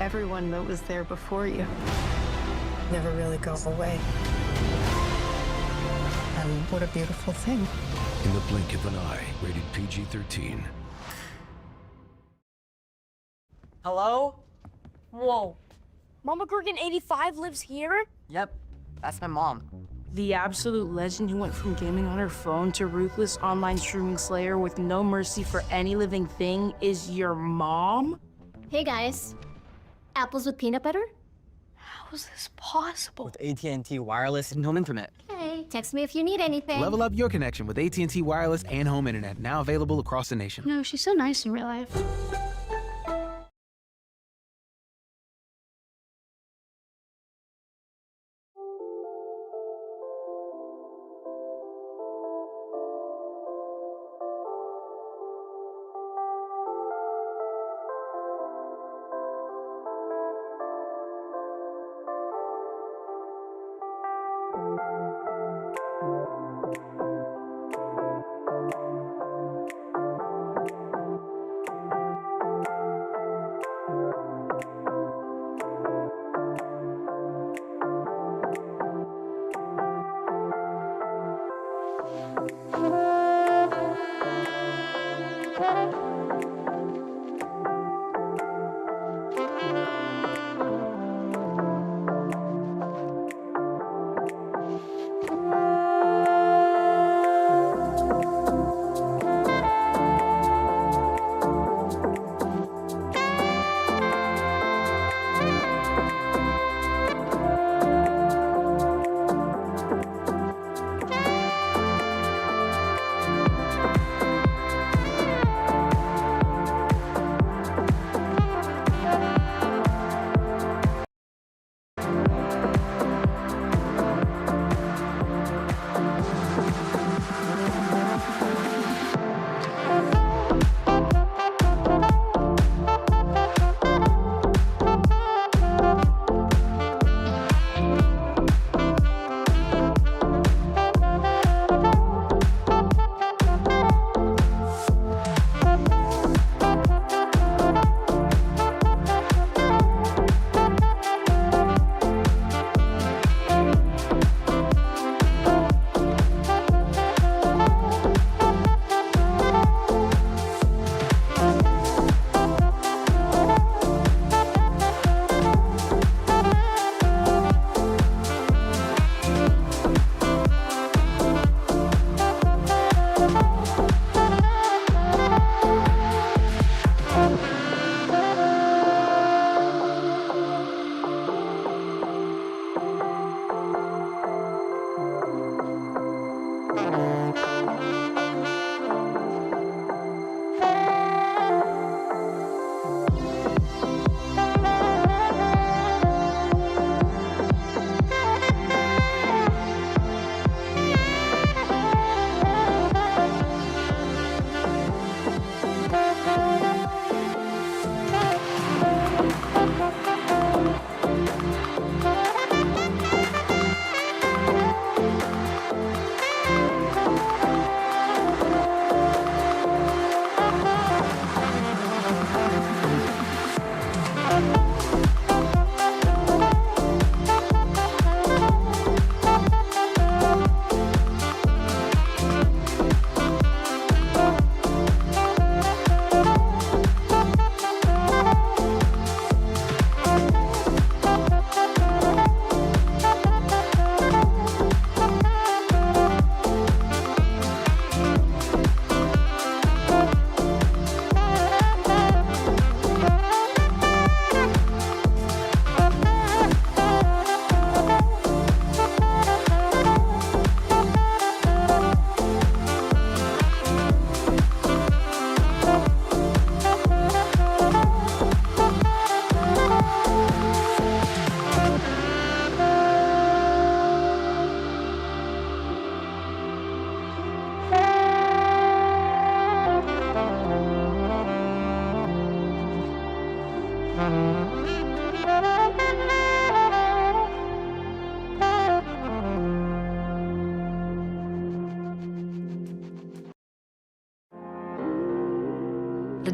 everyone that was there before you. Never really go away. And what a beautiful thing. In the blink of an eye, rated PG-13. Hello? Whoa. Mama Gorgon 85 lives here? Yep, that's my mom. The absolute legend who went from gaming on her phone to ruthless online streaming slayer with no mercy for any living thing is your mom? Hey guys, apples with peanut butter? How is this possible? With AT&T wireless and home internet. Hey, text me if you need anything. Level up your connection with AT&T wireless and home internet, now available across the nation. No, she's so nice in real life.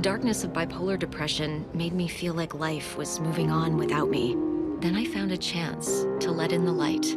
darkness of bipolar depression made me feel like life was moving on without me. Then I found a chance to let in the light.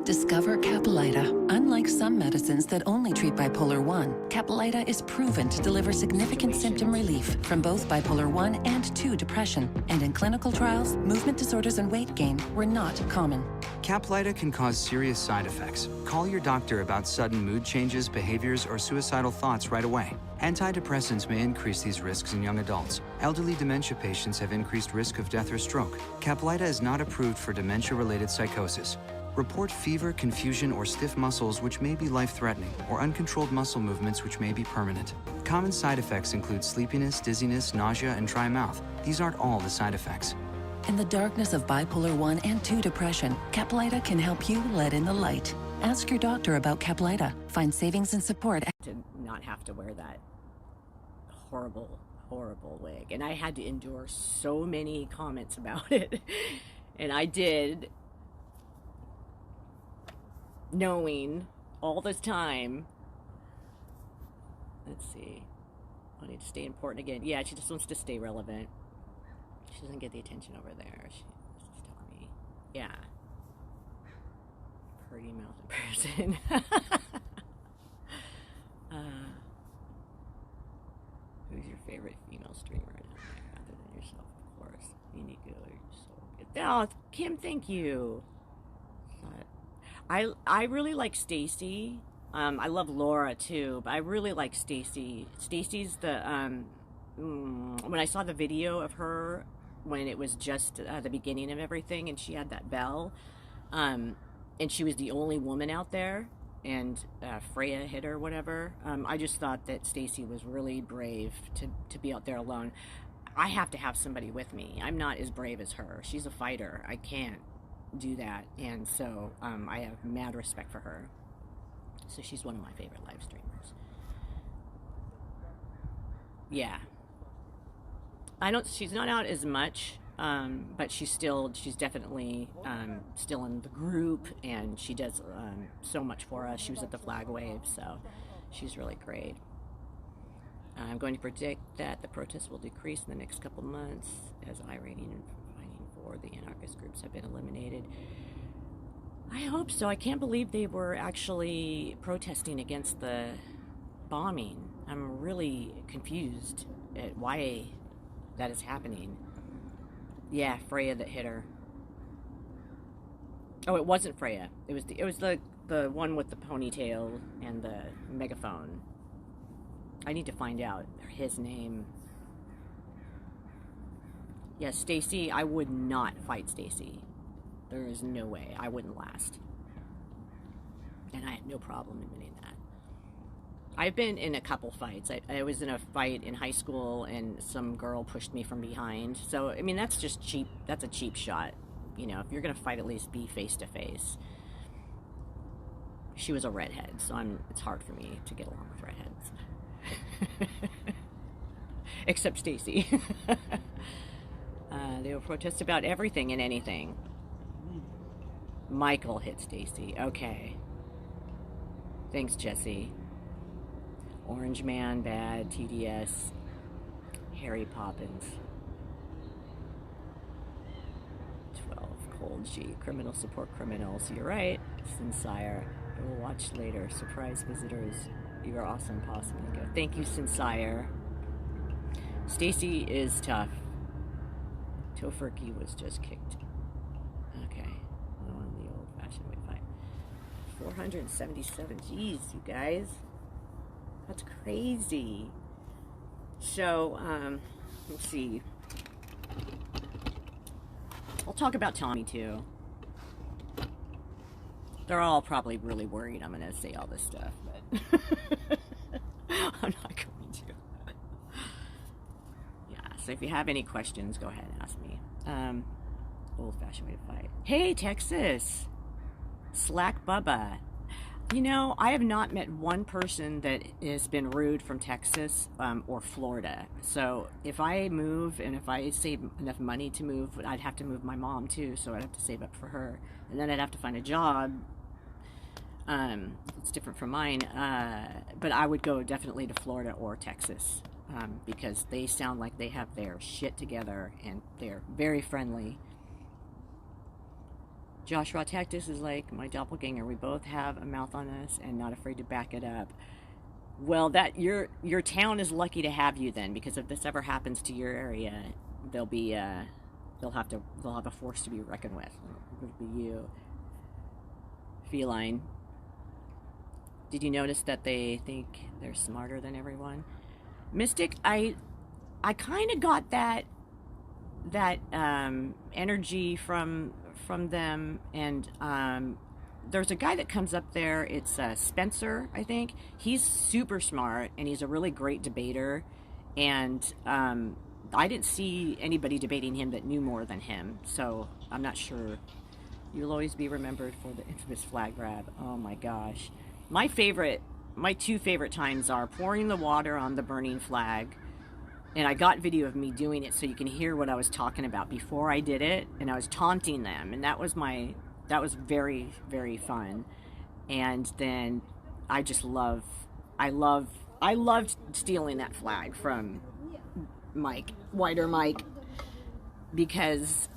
Discover Caplyta. Unlike some medicines that only treat bipolar 1, Caplyta is proven to deliver significant symptom relief from both bipolar 1 and 2 depression. And in clinical trials, movement disorders and weight gain were not common. Caplyta can cause serious side effects. Call your doctor about sudden mood changes, behaviors, or suicidal thoughts right away. Antidepressants may increase these risks in young adults. Elderly dementia patients have increased risk of death or stroke. Caplyta is not approved for dementia-related psychosis. Report fever, confusion, or stiff muscles which may be life-threatening, or uncontrolled muscle movements which may be permanent. Common side effects include sleepiness, dizziness, nausea, and dry mouth. These aren't all the side effects. In the darkness of bipolar 1 and 2 depression, Caplyta can help you let in the light. Ask your doctor about Caplyta. Find savings and support. To not have to wear that horrible, horrible wig. And I had to endure so many comments about it. And I did, knowing all this time. Let's see. I need to stay important again. Yeah, she just wants to stay relevant. She doesn't get the attention over there. She's telling me. Yeah. Pretty mouth in person. Who's your favorite female streamer down there, other than yourself, of course? Unique, you're so good. Oh, Kim, thank you. I really like Stacy. I love Laura too, but I really like Stacy. Stacy's the when I saw the video of her when it was just the beginning of everything, and she had that bell, and she was the only woman out there, and Freya hit her, whatever. I just thought that Stacy was really brave to be out there alone. I have to have somebody with me. I'm not as brave as her. She's a fighter. I can't do that, and so I have mad respect for her. So she's one of my favorite live streamers. Yeah. She's not out as much, but she's definitely still in the group, and she does so much for us. She was at the Flag Wave, so she's really great. I'm going to predict that the protests will decrease in the next couple months as I-rating and fighting for the anarchist groups have been eliminated. I hope so. I can't believe they were actually protesting against the bombing. I'm really confused at why that is happening. Yeah, Freya that hit her. Oh, it wasn't Freya. It was the one with the ponytail and the megaphone. I need to find out his name. Yeah, Stacy. I would not fight Stacy. There is no way. I wouldn't last. And I have no problem admitting that. I've been in a couple fights. I was in a fight in high school, and some girl pushed me from behind. So, I mean, that's just cheap. That's a cheap shot. You know, if you're going to fight, at least be face to face. She was a redhead, so it's hard for me to get along with redheads. Except Stacy. They will protest about everything and anything. Michael hit Stacy. Okay. Thanks, Jesse. Orange Man, bad. TDS. Harry Poppins. 12. Cold G. Criminal support criminals. You're right. Sincere. I will watch later. Surprise visitors. You are awesome. Possibly good. Thank you, Sincere. Stacy is tough. Tofurkey was just kicked. Okay. On the old-fashioned way fight. 477. Jeez, you guys. That's crazy. So, let's see. I'll talk about Tommy, too. They're all probably really worried I'm going to say all this stuff, but I'm not going to. Yeah, so if you have any questions, go ahead and ask me. Old-fashioned way to fight. Hey, Texas! Slack Bubba. You know, I have not met one person that has been rude from Texas or Florida. So if I move, and if I save enough money to move, I'd have to move my mom too, so I'd have to save up for her. And then I'd have to find a job. It's different from mine. But I would go definitely to Florida or Texas. because they sound like they have their shit together and they're very friendly. Joshua Tactus is like my doppelganger. We both have a mouth on us and not afraid to back it up. Well, that your town is lucky to have you then, because if this ever happens to your area, they'll have a force to be reckoned with. It would be you. Feline. Did you notice that they think they're smarter than everyone? Mystic, I kind of got that energy from them, and there's a guy that comes up there. It's Spencer, I think. He's super smart, and he's a really great debater, and I didn't see anybody debating him that knew more than him, so I'm not sure. You'll always be remembered for the infamous flag grab. Oh my gosh. My two favorite times are pouring the water on the burning flag, and I got video of me doing it so you can hear what I was talking about before I did it, and I was taunting them, and that was very, very fun. And then I loved stealing that flag from Wider Mike, because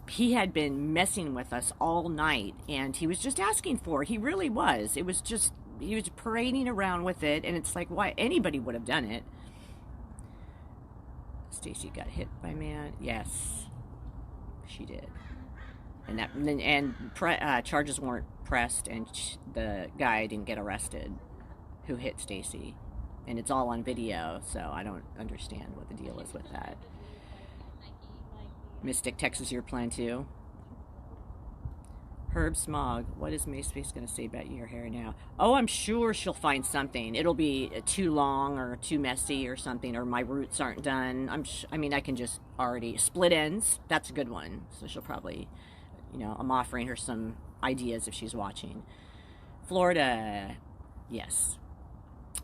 he had been messing with us all night, and he was just asking for it. He really was. He was parading around with it, and it's like, why anybody would have done it. Stacy got hit by man. Yes, she did. And charges weren't pressed, and the guy didn't get arrested who hit Stacy, and it's all on video, so I don't understand what the deal is with that. Mystic, Texas, your plan too. Herb Smog, what is MySpace going to say about your hair now? Oh, I'm sure she'll find something. It'll be too long or too messy or something, or my roots aren't done. I can just already... Split ends, that's a good one. So she'll probably, I'm offering her some ideas if she's watching. Florida, yes.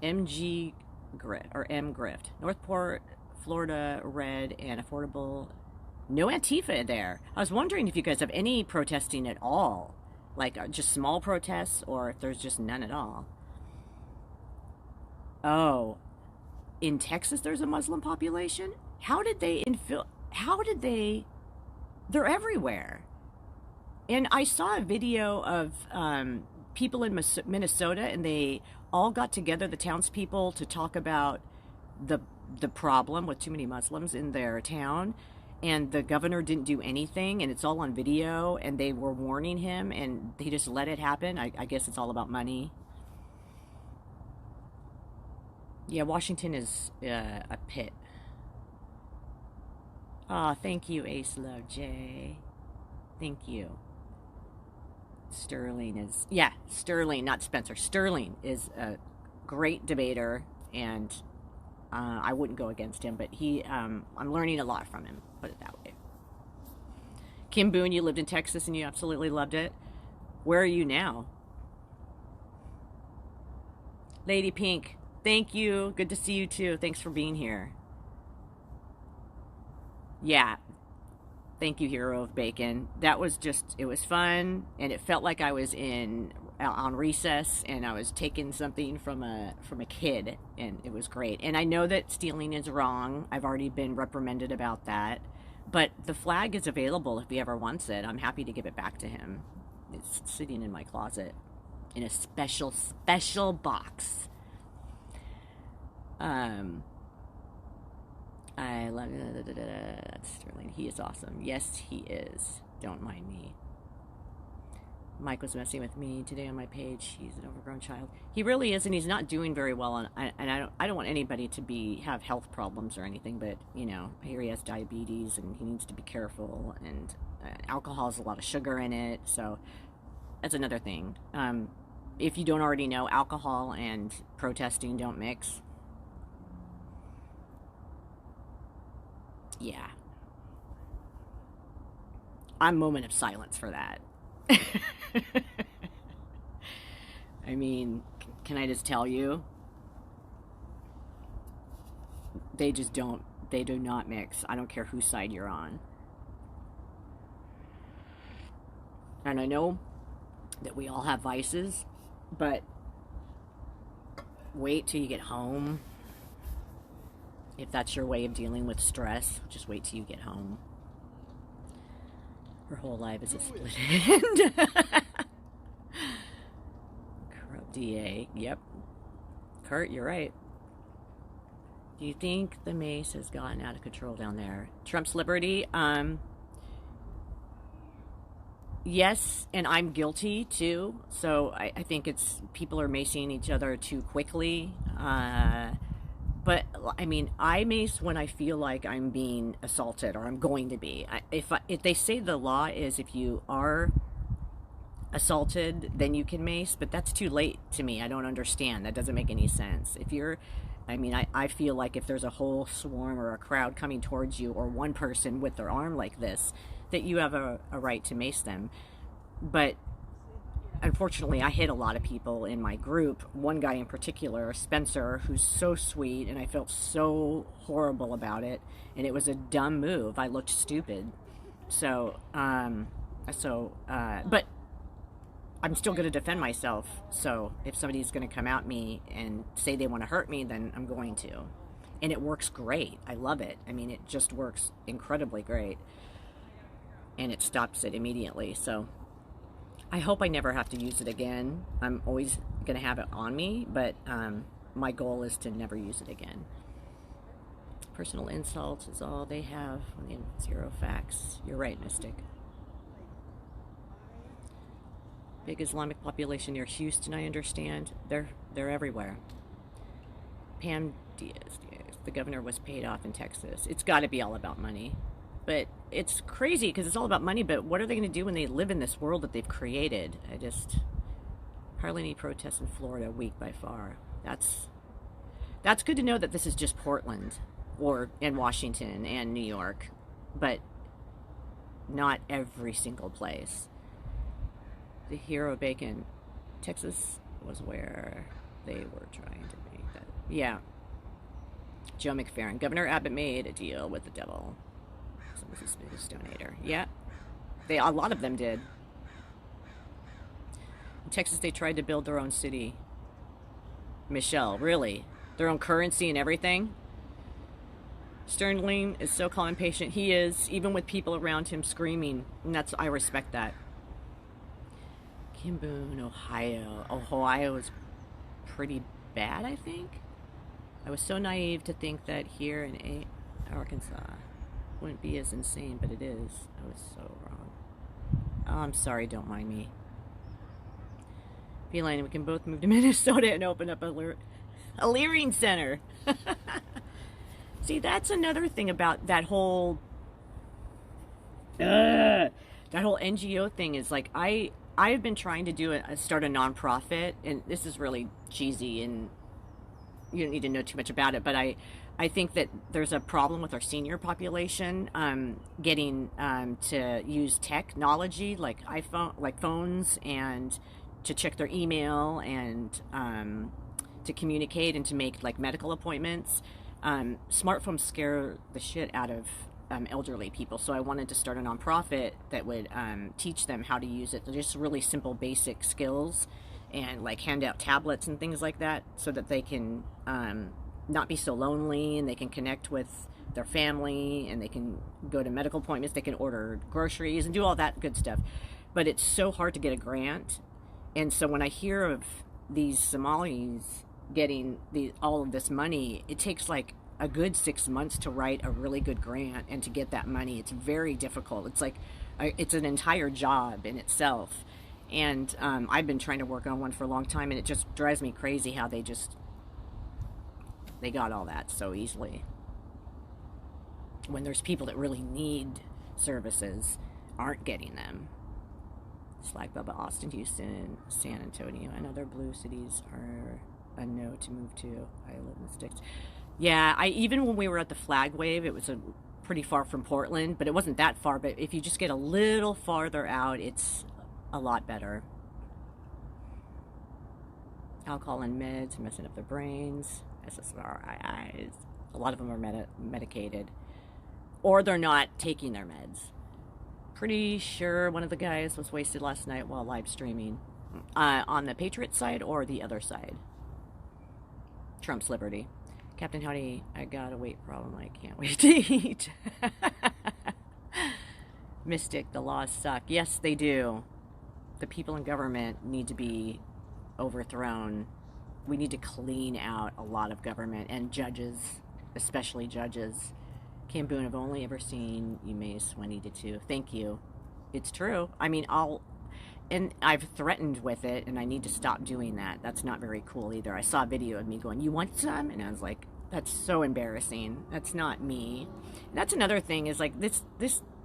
MG Grift, or M Grift. Northport, Florida, red and affordable... No Antifa there. I was wondering if you guys have any protesting at all. Like, just small protests, or if there's just none at all. Oh. In Texas there's a Muslim population? They're everywhere. And I saw a video of people in Minnesota, and they all got together, the townspeople, to talk about the problem with too many Muslims in their town. And the governor didn't do anything, and it's all on video, and they were warning him, and he just let it happen. I guess it's all about money. Yeah, Washington is a pit. Oh, thank you, Ace Love J. Thank you. Sterling, not Spencer. Sterling is a great debater, and I wouldn't go against him, but I'm learning a lot from him, put it that way. Kim Boone, you lived in Texas and you absolutely loved it. Where are you now? Lady Pink, thank you. Good to see you too. Thanks for being here. Yeah. Thank you, Hero of Bacon. That was it was fun, and it felt like I was on recess, and I was taking something from a kid, and it was great. And I know that stealing is wrong. I've already been reprimanded about that. But the flag is available if he ever wants it. I'm happy to give it back to him. It's sitting in my closet in a special box. I love Sterling. He is awesome. Yes, he is. Don't mind me. Mike was messing with me today on my page. He's an overgrown child. He really is, and he's not doing very well. And I don't want anybody to have health problems or anything. But I hear he has diabetes, and he needs to be careful. And alcohol has a lot of sugar in it, so that's another thing. If you don't already know, alcohol and protesting don't mix. Yeah. I'm moment of silence for that. I mean, can I just tell you? They do not mix. I don't care whose side you're on. And I know that we all have vices, but wait till you get home. If that's your way of dealing with stress, just wait till you get home. Her whole life is a split end. Corrupt DA. Yep. Kurt, you're right. Do you think the mace has gotten out of control down there? Trump's liberty? Yes, and I'm guilty too. So I think it's people are macing each other too quickly. But I mean, I mace when I feel like I'm being assaulted or I'm going to be. If they say the law is if you are assaulted, then you can mace, but that's too late to me. I don't understand. That doesn't make any sense. If you're, I mean, I feel like if there's a whole swarm or a crowd coming towards you or one person with their arm like this, that you have a right to mace them. But unfortunately, I hit a lot of people in my group. One guy in particular, Spencer, who's so sweet, and I felt so horrible about it. And it was a dumb move. I looked stupid. So, but I'm still going to defend myself. So if somebody's going to come at me and say they want to hurt me, then I'm going to. And it works great. I love it. I mean, it just works incredibly great. And it stops it immediately. So I hope I never have to use it again. I'm always going to have it on me, but my goal is to never use it again. Personal insults is all they have. Zero facts. You're right, Mystic. Big Islamic population near Houston, I understand. They're everywhere. Pam Diaz, the governor was paid off in Texas. It's got to be all about money. But it's crazy because it's all about money, but what are they going to do when they live in this world that they've created? Hardly any protests in Florida, weak by far. That's good to know that this is just Portland and Washington and New York, but not every single place. The hero bacon, Texas was where they were trying to make that. Yeah. Joe McFerrin. Governor Abbott made a deal with the devil. Was his biggest donator. Yeah. A lot of them did. In Texas, they tried to build their own city. Michelle, really? Their own currency and everything? Sterling is so calm and patient. He is, even with people around him screaming. And I respect that. Kim Boone, Ohio. Ohio is pretty bad, I think. I was so naive to think that here in Arkansas wouldn't be as insane, but it is. I was so wrong. Oh, I'm sorry, don't mind me. Feline, we can both move to Minnesota and open up a Leering Center. See, that's another thing about that whole NGO thing is like I've been trying to start a nonprofit, and this is really cheesy and you don't need to know too much about it, but I think that there's a problem with our senior population getting to use technology like phones and to check their email and to communicate and to make like medical appointments. Smartphones scare the shit out of elderly people, so I wanted to start a nonprofit that would teach them how to use it. They're just really simple, basic skills, and like hand out tablets and things like that, so that they can not be so lonely, and they can connect with their family, and they can go to medical appointments, they can order groceries and do all that good stuff. But it's so hard to get a grant, and so when I hear of these Somalis getting all of this money, it takes like a good 6 months to write a really good grant and to get that money. It's very difficult. It's like it's an entire job in itself, and I've been trying to work on one for a long time, and it just drives me crazy how they got all that so easily when there's people that really need services aren't getting them. Slag Bubba, Austin, Houston, San Antonio, and other blue cities are a no to move to. I live in the sticks. Yeah, even when we were at the flag wave, it was pretty far from Portland, but it wasn't that far. But if you just get a little farther out, it's a lot better. Alcohol and meds messing up their brains. SSRIs. A lot of them are medicated, or they're not taking their meds. Pretty sure one of the guys was wasted last night while live streaming on the Patriot side or the other side. Trump's liberty. Captain Howdy, I got a weight problem. I can't wait to eat. Mystic, the laws suck. Yes, they do. The people in government need to be overthrown. We need to clean out a lot of government and judges, especially judges. Cam Boone, I've only ever seen you Mace when he did too. Thank you. It's true. I mean, and I've threatened with it, and I need to stop doing that. That's not very cool either. I saw a video of me going, "You want some?" And I was like, that's so embarrassing. That's not me. And that's another thing is like this,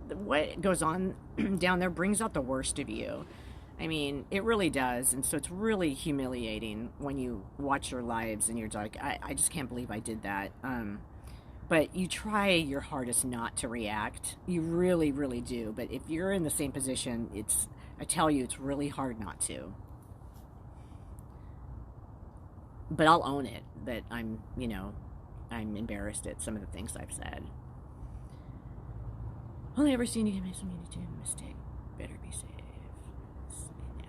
what goes on down there brings out the worst of you. I mean, it really does. And so it's really humiliating when you watch your lives and you're like, I just can't believe I did that. But you try your hardest not to react. You really, really do. But if you're in the same position, I tell you, it's really hard not to. But I'll own it that I'm embarrassed at some of the things I've said. Only ever seen you make some mistake. Better be safe.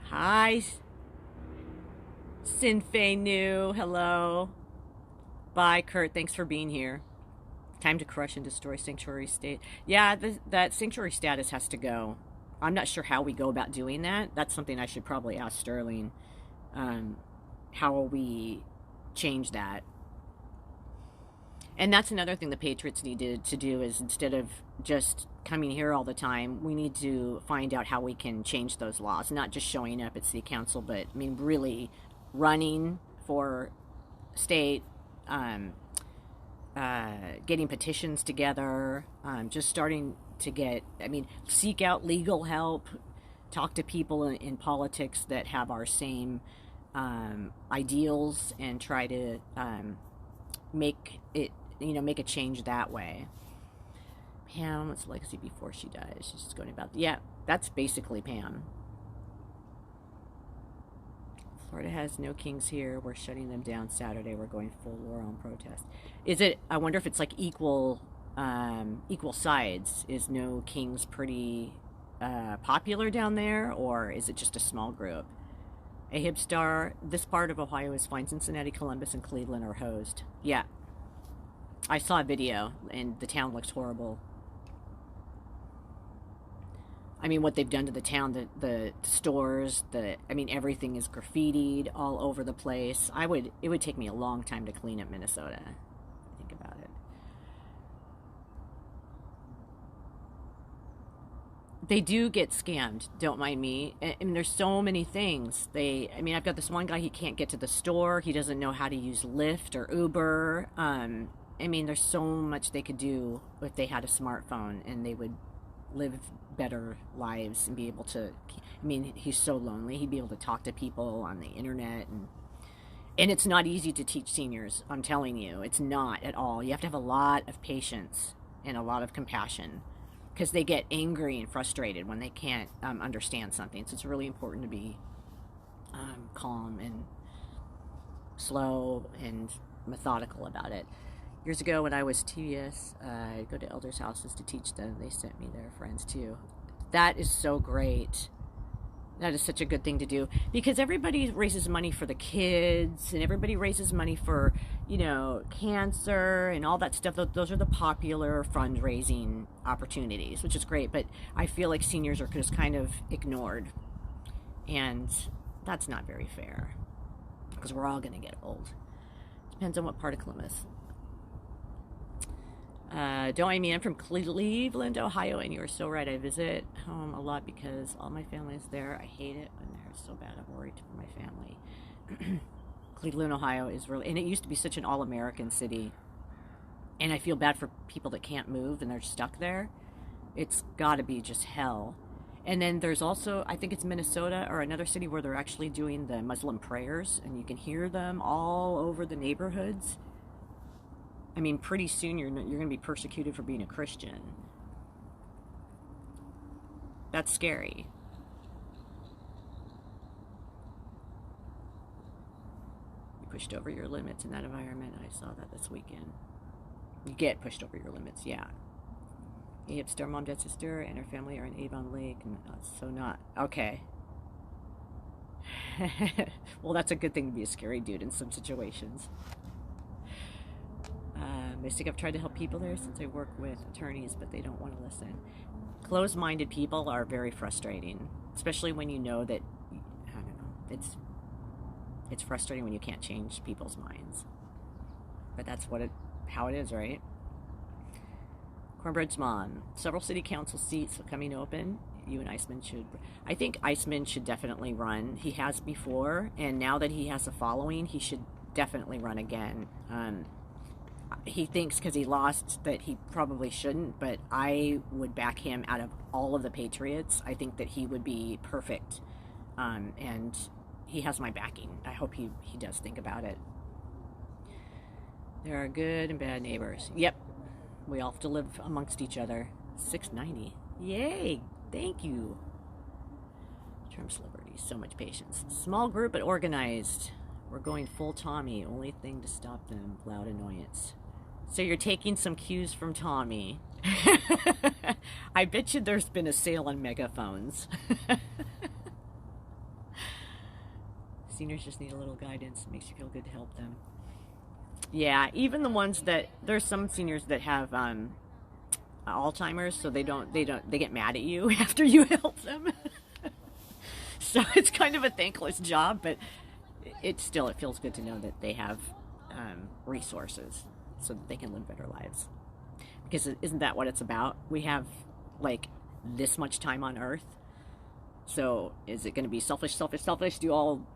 Hi, Sinfei New. Hello. Bye, Kurt. Thanks for being here. Time to crush and destroy Sanctuary State. Yeah, that Sanctuary status has to go. I'm not sure how we go about doing that. That's something I should probably ask Sterling. How will we change that? And that's another thing the Patriots needed to do is instead of just coming here all the time, we need to find out how we can change those laws. Not just showing up at City Council, but, I mean, really running for state, getting petitions together, just starting to seek out legal help, talk to people in politics that have our same ideals and try to make a change that way. Pam, what's the legacy before she dies? She's just going about, yeah, that's basically Pam. Florida has no kings here. We're shutting them down Saturday. We're going full war on protest. I wonder if it's like equal sides. Is no kings pretty popular down there, or is it just a small group? Ahib Star, this part of Ohio is fine. Cincinnati, Columbus, and Cleveland are hosed. Yeah. I saw a video, and the town looks horrible. I mean, what they've done to the town, the stores, everything is graffitied all over the place. It would take me a long time to clean up Minnesota. Think about it. They do get scammed, don't mind me. I mean, there's so many things. I've got this one guy, he can't get to the store. He doesn't know how to use Lyft or Uber. There's so much they could do if they had a smartphone, and they would live better lives and be able to, he's so lonely. He'd be able to talk to people on the internet, and it's not easy to teach seniors. I'm telling you, it's not at all. You have to have a lot of patience and a lot of compassion, because they get angry and frustrated when they can't understand something. So it's really important to be calm and slow and methodical about it. Years ago when I was tedious, I'd go to elders' houses to teach them. They sent me their friends too. That is so great. That is such a good thing to do, because everybody raises money for the kids, and everybody raises money for, cancer and all that stuff. Those are the popular fundraising opportunities, which is great. But I feel like seniors are just kind of ignored, and that's not very fair, because we're all going to get old. Depends on what part of Columbus. I'm from Cleveland, Ohio, and you're so right. I visit home a lot because all my family is there. I hate it when they're so bad. I'm worried for my family. Cleveland, Ohio is really, and it used to be such an all-American city, and I feel bad for people that can't move and they're stuck there. It's got to be just hell. And then there's also, I think it's Minnesota or another city where they're actually doing the Muslim prayers, and you can hear them all over the neighborhoods. Pretty soon you're going to be persecuted for being a Christian. That's scary. You pushed over your limits in that environment. I saw that this weekend. You get pushed over your limits, yeah. Ahib Star mom, dad, sister, and her family are in Avon Lake, and so not. Okay. Well, that's a good thing to be a scary dude in some situations. Mystic, I've tried to help people there since I work with attorneys, but they don't want to listen. Closed-minded people are very frustrating, especially when you know that, I don't know, it's frustrating when you can't change people's minds. But that's how it is, right? Cornbread's mom. Several city council seats are coming open. You and Iceman should... I think Iceman should definitely run. He has before, and now that he has a following, he should definitely run again. He thinks because he lost that he probably shouldn't, but I would back him out of all of the Patriots. I think that he would be perfect, and he has my backing. I hope he does think about it. There are good and bad neighbors. Yep. We all have to live amongst each other. 690. Yay! Thank you. Trump's liberty. So much patience. Small group but organized. We're going full Tommy. Only thing to stop them. Loud annoyance. So you're taking some cues from Tommy. I bet you there's been a sale on megaphones. Seniors just need a little guidance. It makes you feel good to help them. Yeah, even the ones that... There's some seniors that have Alzheimer's, so they get mad at you after you help them. So it's kind of a thankless job, but it feels good to know that they have resources so that they can live better lives. Because isn't that what it's about? We have, like, this much time on Earth. So is it going to be selfish, do all,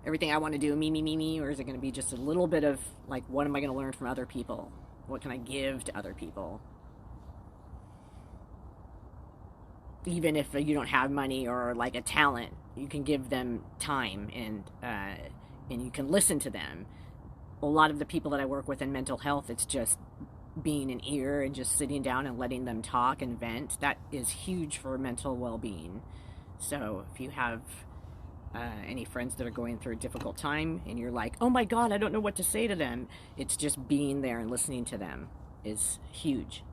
everything I want to do, me, or is it going to be just a little bit of, like, what am I going to learn from other people? What can I give to other people? Even if you don't have money or, like, a talent, you can give them time and you can listen to them. A lot of the people that I work with in mental health, it's just being an ear and just sitting down and letting them talk and vent. That is huge for mental well-being. So if you have any friends that are going through a difficult time and you're like, oh my God, I don't know what to say to them, it's just being there and listening to them is huge.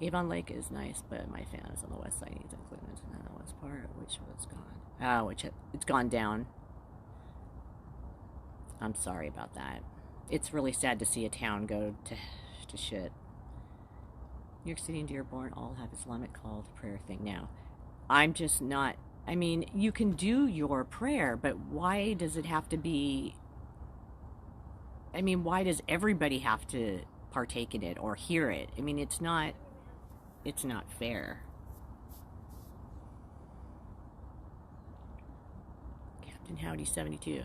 Avon Lake is nice, but my fan is on the west side. Needs improvement in the west part, which was gone. It's gone down. I'm sorry about that. It's really sad to see a town go to shit. New York City and Dearborn all have Islamic call to prayer thing now. I'm just not... I mean, you can do your prayer, but why does it have to be... I mean, why does everybody have to partake in it or hear it? I mean, it's not fair. Captain Howdy 72.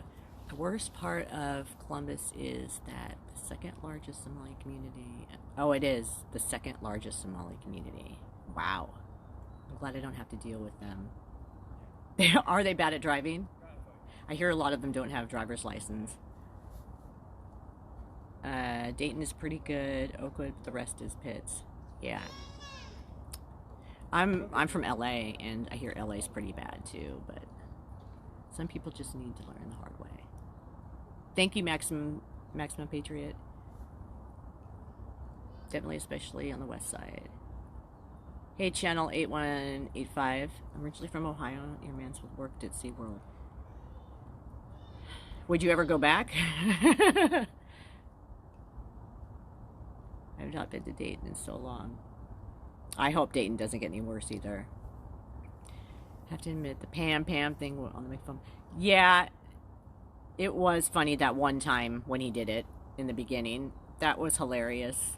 The worst part of Columbus is that the second largest Somali community... Oh, it is the second largest Somali community. Wow. I'm glad I don't have to deal with them. Are they bad at driving? I hear a lot of them don't have driver's license. Dayton is pretty good. Oakwood, the rest is Pitts. Yeah. I'm from LA, and I hear LA's pretty bad too, but some people just need to learn the hard way. Thank you, Maximum Patriot. Definitely, especially on the west side. Hey, channel 8185. I'm originally from Ohio. Your Mansfield worked at SeaWorld. Would you ever go back? I've not been to Dayton in so long. I hope Dayton doesn't get any worse either. Have to admit, the Pam thing on the microphone. Yeah, it was funny that one time when he did it in the beginning. That was hilarious.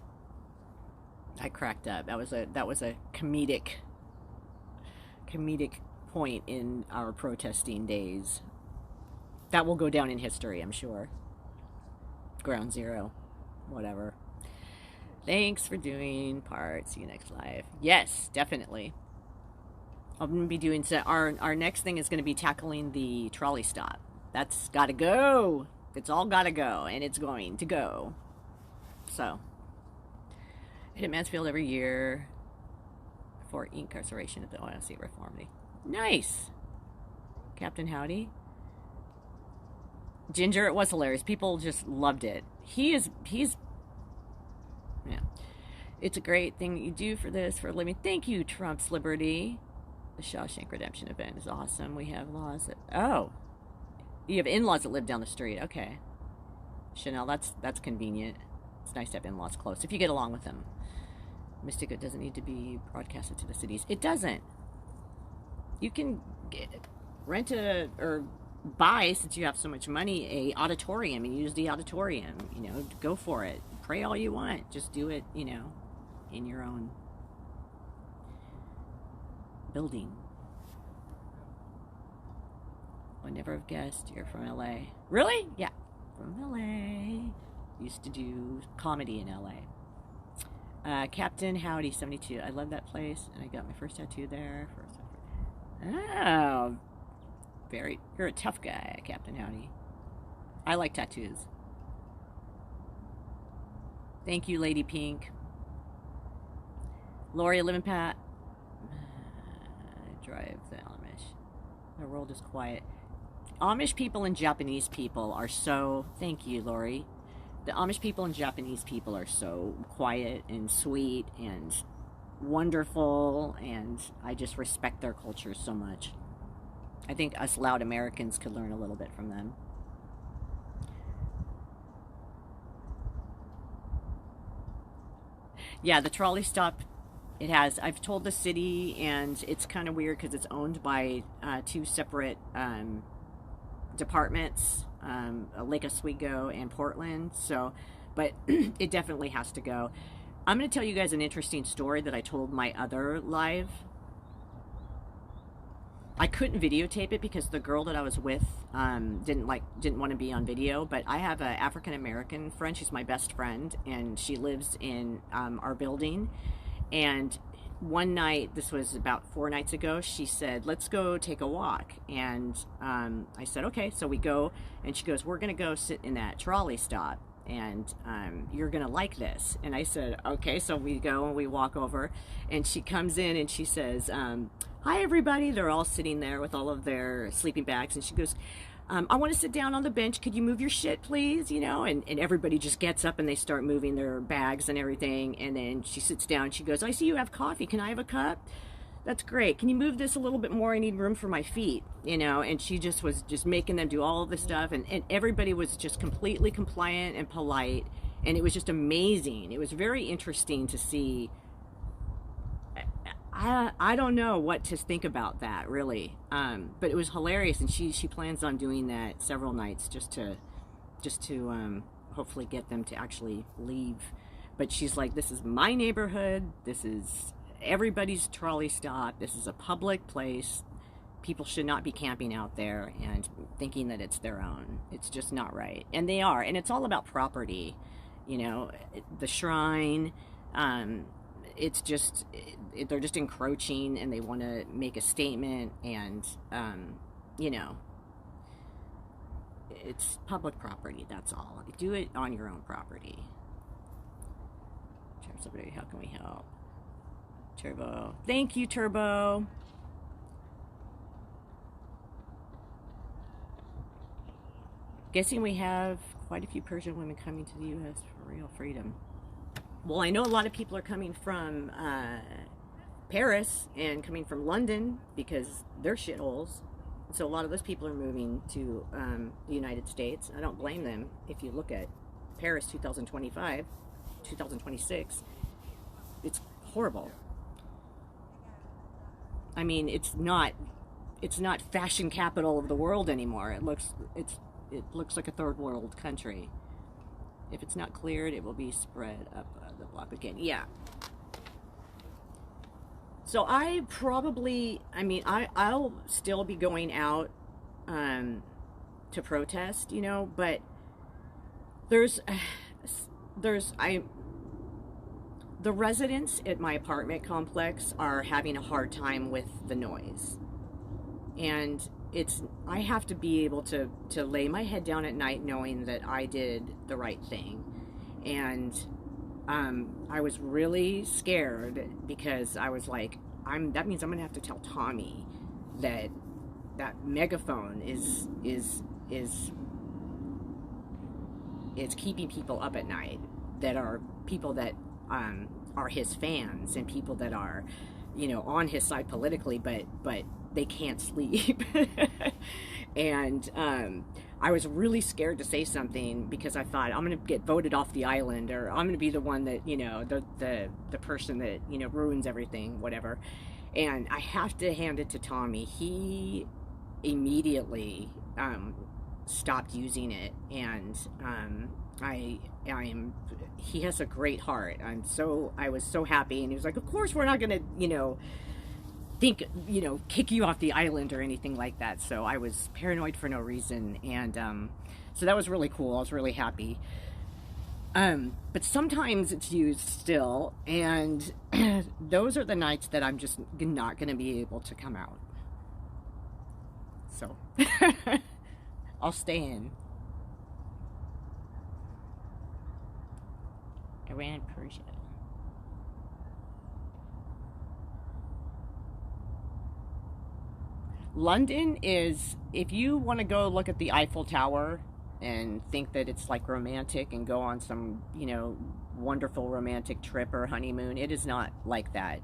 I cracked up. That was a comedic point in our protesting days. That will go down in history, I'm sure. Ground zero. Whatever. Thanks for doing part. See you next live. Yes, definitely. I'm going to be doing... Our next thing is going to be tackling the trolley stop. That's got to go. It's all got to go, and it's going to go. So... I hit Mansfield every year for incarceration at the Ohio State Reformity. Nice! Captain Howdy. Ginger, it was hilarious. People just loved it. He's... Yeah. It's a great thing that you do for this, for a living. Thank you, Trump's Liberty. The Shawshank Redemption event is awesome. We have laws that... Oh! You have in-laws that live down the street. Okay. Chanel, that's convenient. It's nice to have in-laws close if you get along with them. Mystica doesn't need to be broadcasted to the cities. It doesn't. You can rent or buy, since you have so much money, a auditorium and use the auditorium. You know, go for it. Pray all you want. Just do it, you know, in your own building. I never have guessed you're from LA. Really? Yeah, from LA. Used to do comedy in LA. Captain Howdy 72. I love that place, and I got my first tattoo there. Oh, you're a tough guy, Captain Howdy. I like tattoos. Thank you, Lady Pink. Lori, live in Pat. Drive the Amish. The world is quiet. Amish people and Japanese people are so... Thank you, Lori. The Amish people and Japanese people are so quiet and sweet and wonderful, and I just respect their culture so much. I think us loud Americans could learn a little bit from them. Yeah, the trolley stop, it has, I've told the city, and it's kind of weird because it's owned by two separate departments, Lake Oswego and Portland, so, but it definitely has to go. I'm going to tell you guys an interesting story that I told my other live. I couldn't videotape it because the girl that I was with didn't want to be on video, but I have an African-American friend. She's my best friend, and she lives in our building. And one night, this was about 4 nights ago, she said, let's go take a walk. And I said, okay. So we go, and she goes, we're going to go sit in that trolley stop, and you're going to like this. And I said, okay. So we go and we walk over, and she comes in and she says, hi, everybody. They're all sitting there with all of their sleeping bags. And she goes, I want to sit down on the bench. Could you move your shit, please? You know, and everybody just gets up and they start moving their bags and everything. And then she sits down. She goes, I see you have coffee. Can I have a cup? That's great. Can you move this a little bit more? I need room for my feet, you know? And she just was just making them do all of this stuff. And everybody was just completely compliant and polite. And it was just amazing. It was very interesting to see. I don't know what to think about that, really, but it was hilarious, and she plans on doing that several nights just to hopefully get them to actually leave. But she's like, this is my neighborhood, this is everybody's trolley stop, this is a public place, people should not be camping out there and thinking that it's their own. It's just not right, and they are, and it's all about property, you know, the shrine. It's just, they're just encroaching, and they want to make a statement, and, you know, it's public property, that's all. Do it on your own property. Somebody, how can we help? Turbo. Thank you, Turbo. Guessing we have quite a few Persian women coming to the U.S. for real freedom. Well, I know a lot of people are coming from Paris and coming from London because they're shitholes. So a lot of those people are moving to the United States. I don't blame them. If you look at Paris 2025, 2026, it's horrible. I mean, it's not fashion capital of the world anymore. It looks like a third world country. If it's not cleared, it will be spread up the block again. Yeah. So I probably, I mean, I'll still be going out to protest, you know, but the residents at my apartment complex are having a hard time with the noise. And I have to be able to lay my head down at night knowing that I did the right thing. And I was really scared because I was like, that means I'm gonna have to tell Tommy that megaphone is keeping people up at night, that are people that are his fans and people that are, you know, on his side politically, but they can't sleep. And I was really scared to say something because I thought I'm going to get voted off the island, or I'm going to be the one that, you know, the person that, you know, ruins everything, whatever. And I have to hand it to Tommy. He immediately stopped using it, and he has a great heart. I was so happy, and he was like, of course we're not gonna, you know, kick you off the island or anything like that. So I was paranoid for no reason, and so that was really cool. I was really happy. But sometimes it's used still, and those are the nights that I'm just not gonna be able to come out. So I'll stay in. Iran, Persia. London is, if you want to go look at the Eiffel Tower and think that it's like romantic and go on some, you know, wonderful romantic trip or honeymoon, it is not like that.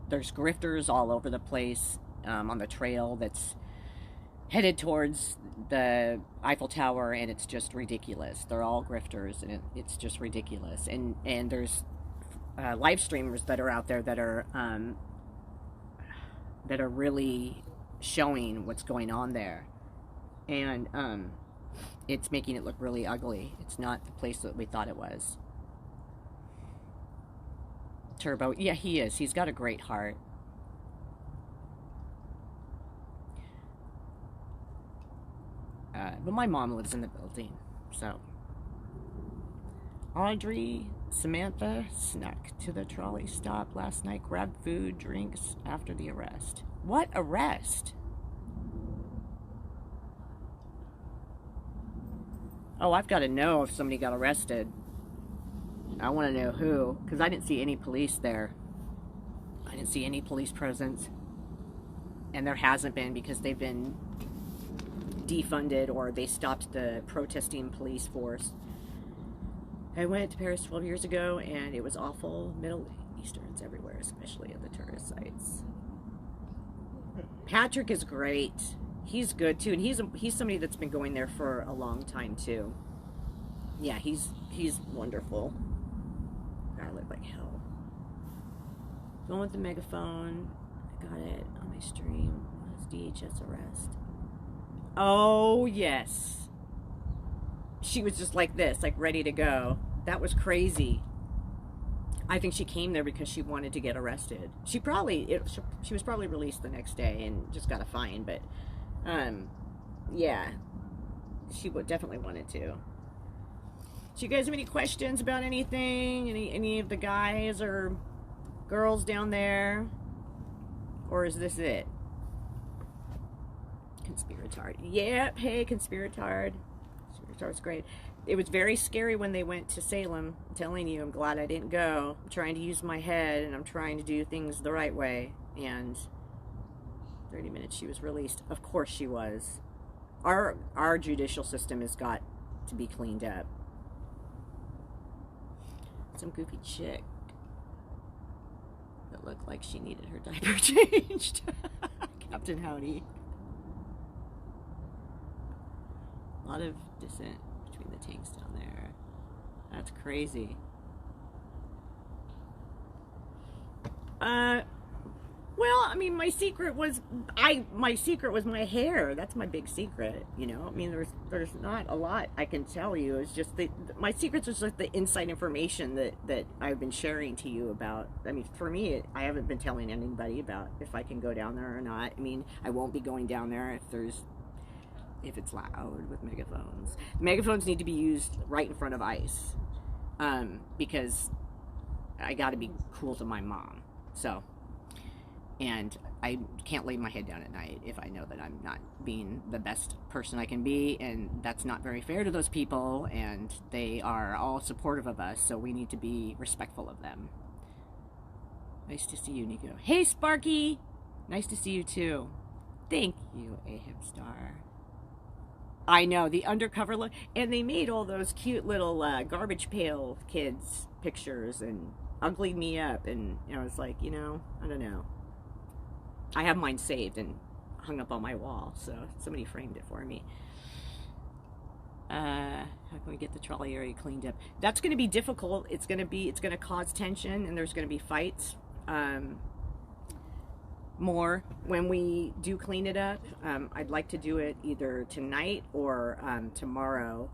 There's grifters all over the place on the trail that's headed towards the Eiffel Tower, and it's just ridiculous. They're all grifters, and it's just ridiculous. And there's live streamers that are out there that are really showing what's going on there, and it's making it look really ugly. It's not the place that we thought it was. Turbo, yeah, he is. He's got a great heart. But my mom lives in the building, so. Audrey, Samantha snuck to the trolley stop last night, grabbed food, drinks after the arrest. What arrest? Oh, I've got to know if somebody got arrested. I want to know who, because I didn't see any police there. I didn't see any police presence. And there hasn't been, because they've been defunded, or they stopped the protesting police force. I went to Paris 12 years ago, and it was awful. Middle Easterns everywhere, especially at the tourist sites. Patrick is great. He's good too, and he's somebody that's been going there for a long time too. Yeah, he's wonderful. I look like hell. Going with the megaphone. I got it on my stream. It's DHS arrest. Oh, yes. She was just like this, like ready to go. That was crazy. I think she came there because she wanted to get arrested. She was probably released the next day and just got a fine, but yeah, she definitely wanted to. Do you guys have any questions about anything? Any of the guys or girls down there? Or is this it? Conspiratard. Yep, hey, Conspiratard. Conspiratard's great. It was very scary when they went to Salem. I'm telling you, I'm glad I didn't go. I'm trying to use my head, and I'm trying to do things the right way. And 30 minutes she was released. Of course she was. Our judicial system has got to be cleaned up. Some goofy chick that looked like she needed her diaper changed. Captain Howdy. A lot of dissent between the tanks down there. That's crazy. Well, I mean, my secret was my hair. That's my big secret, you know. I mean, there's not a lot I can tell you. It's just my secrets are just the inside information that I've been sharing to you about. I mean, for me, I haven't been telling anybody about if I can go down there or not. I mean, I won't be going down there if it's loud with megaphones. Megaphones need to be used right in front of ICE, because I got to be cool to my mom. So. And I can't lay my head down at night if I know that I'm not being the best person I can be, and that's not very fair to those people, and they are all supportive of us, so we need to be respectful of them. Nice to see you, Nico. Hey, Sparky! Nice to see you, too. Thank you, Ahab Star. I know, the undercover look, and they made all those cute little garbage pail kids pictures and uglied me up, and I was like, I don't know. I have mine saved, and hung up on my wall, so somebody framed it for me. How can we get the trolley area cleaned up? That's going to be difficult. It's going to cause tension, and there's going to be fights more when we do clean it up. I'd like to do it either tonight or tomorrow.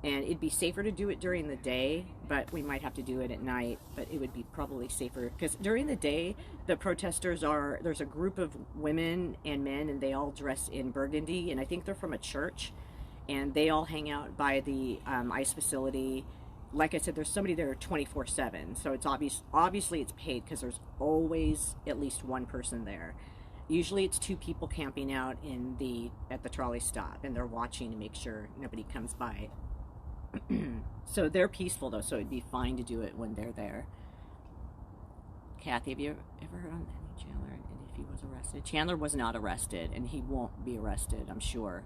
And it'd be safer to do it during the day, but we might have to do it at night. But it would be probably safer, because during the day, the protesters there's a group of women and men, and they all dress in burgundy, and I think they're from a church, and they all hang out by the ICE facility. Like I said, there's somebody there 24/7, so it's obviously it's paid, because there's always at least one person there. Usually it's 2 people camping out at the trolley stop, and they're watching to make sure nobody comes by. So they're peaceful, though, so it'd be fine to do it when they're there. Kathy, have you ever heard on Chandler and if he was arrested? Chandler was not arrested, and he won't be arrested, I'm sure.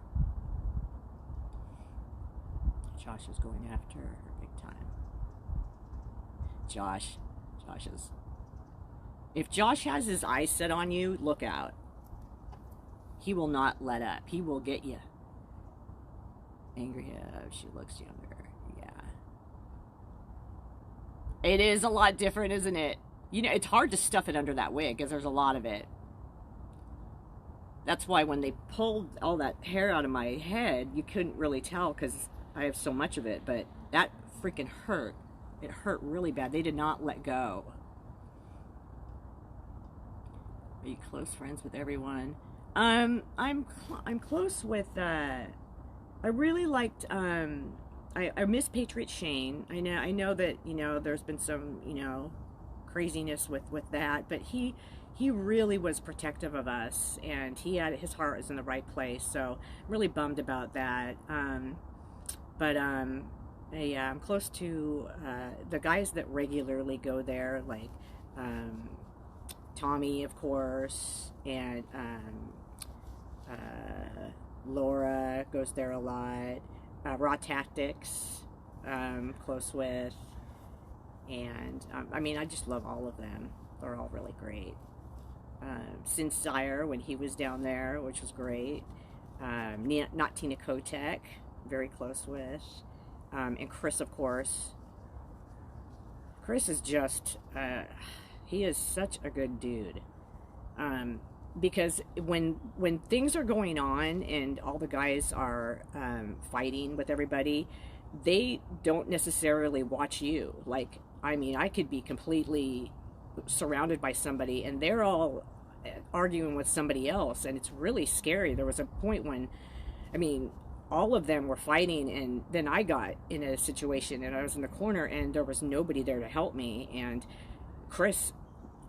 Josh is going after her big time. Josh is... If Josh has his eyes set on you, look out. He will not let up. He will get you. Angry, she looks younger. Yeah. It is a lot different, isn't it? You know, it's hard to stuff it under that wig, because there's a lot of it. That's why when they pulled all that hair out of my head, you couldn't really tell, because I have so much of it. But that freaking hurt. It hurt really bad. They did not let go. Are you close friends with everyone? I'm close with, I really liked, I miss Patriot Shane. I know that, you know, there's been some, you know, craziness with that, but he really was protective of us, and his heart was in the right place, so I'm really bummed about that. Yeah, I'm close to, the guys that regularly go there, like, Tommy, of course, and, Laura goes there a lot. Raw Tactics, close with. And, I mean, I just love all of them. They're all really great. Sincere, when he was down there, which was great. Not Tina Kotek, very close with. And Chris, of course. Chris is just, he is such a good dude. Because when things are going on and all the guys are fighting with everybody, they don't necessarily watch you. Like, I mean, I could be completely surrounded by somebody and they're all arguing with somebody else, and it's really scary. There was a point when, I mean, all of them were fighting, and then I got in a situation and I was in the corner and there was nobody there to help me, and Chris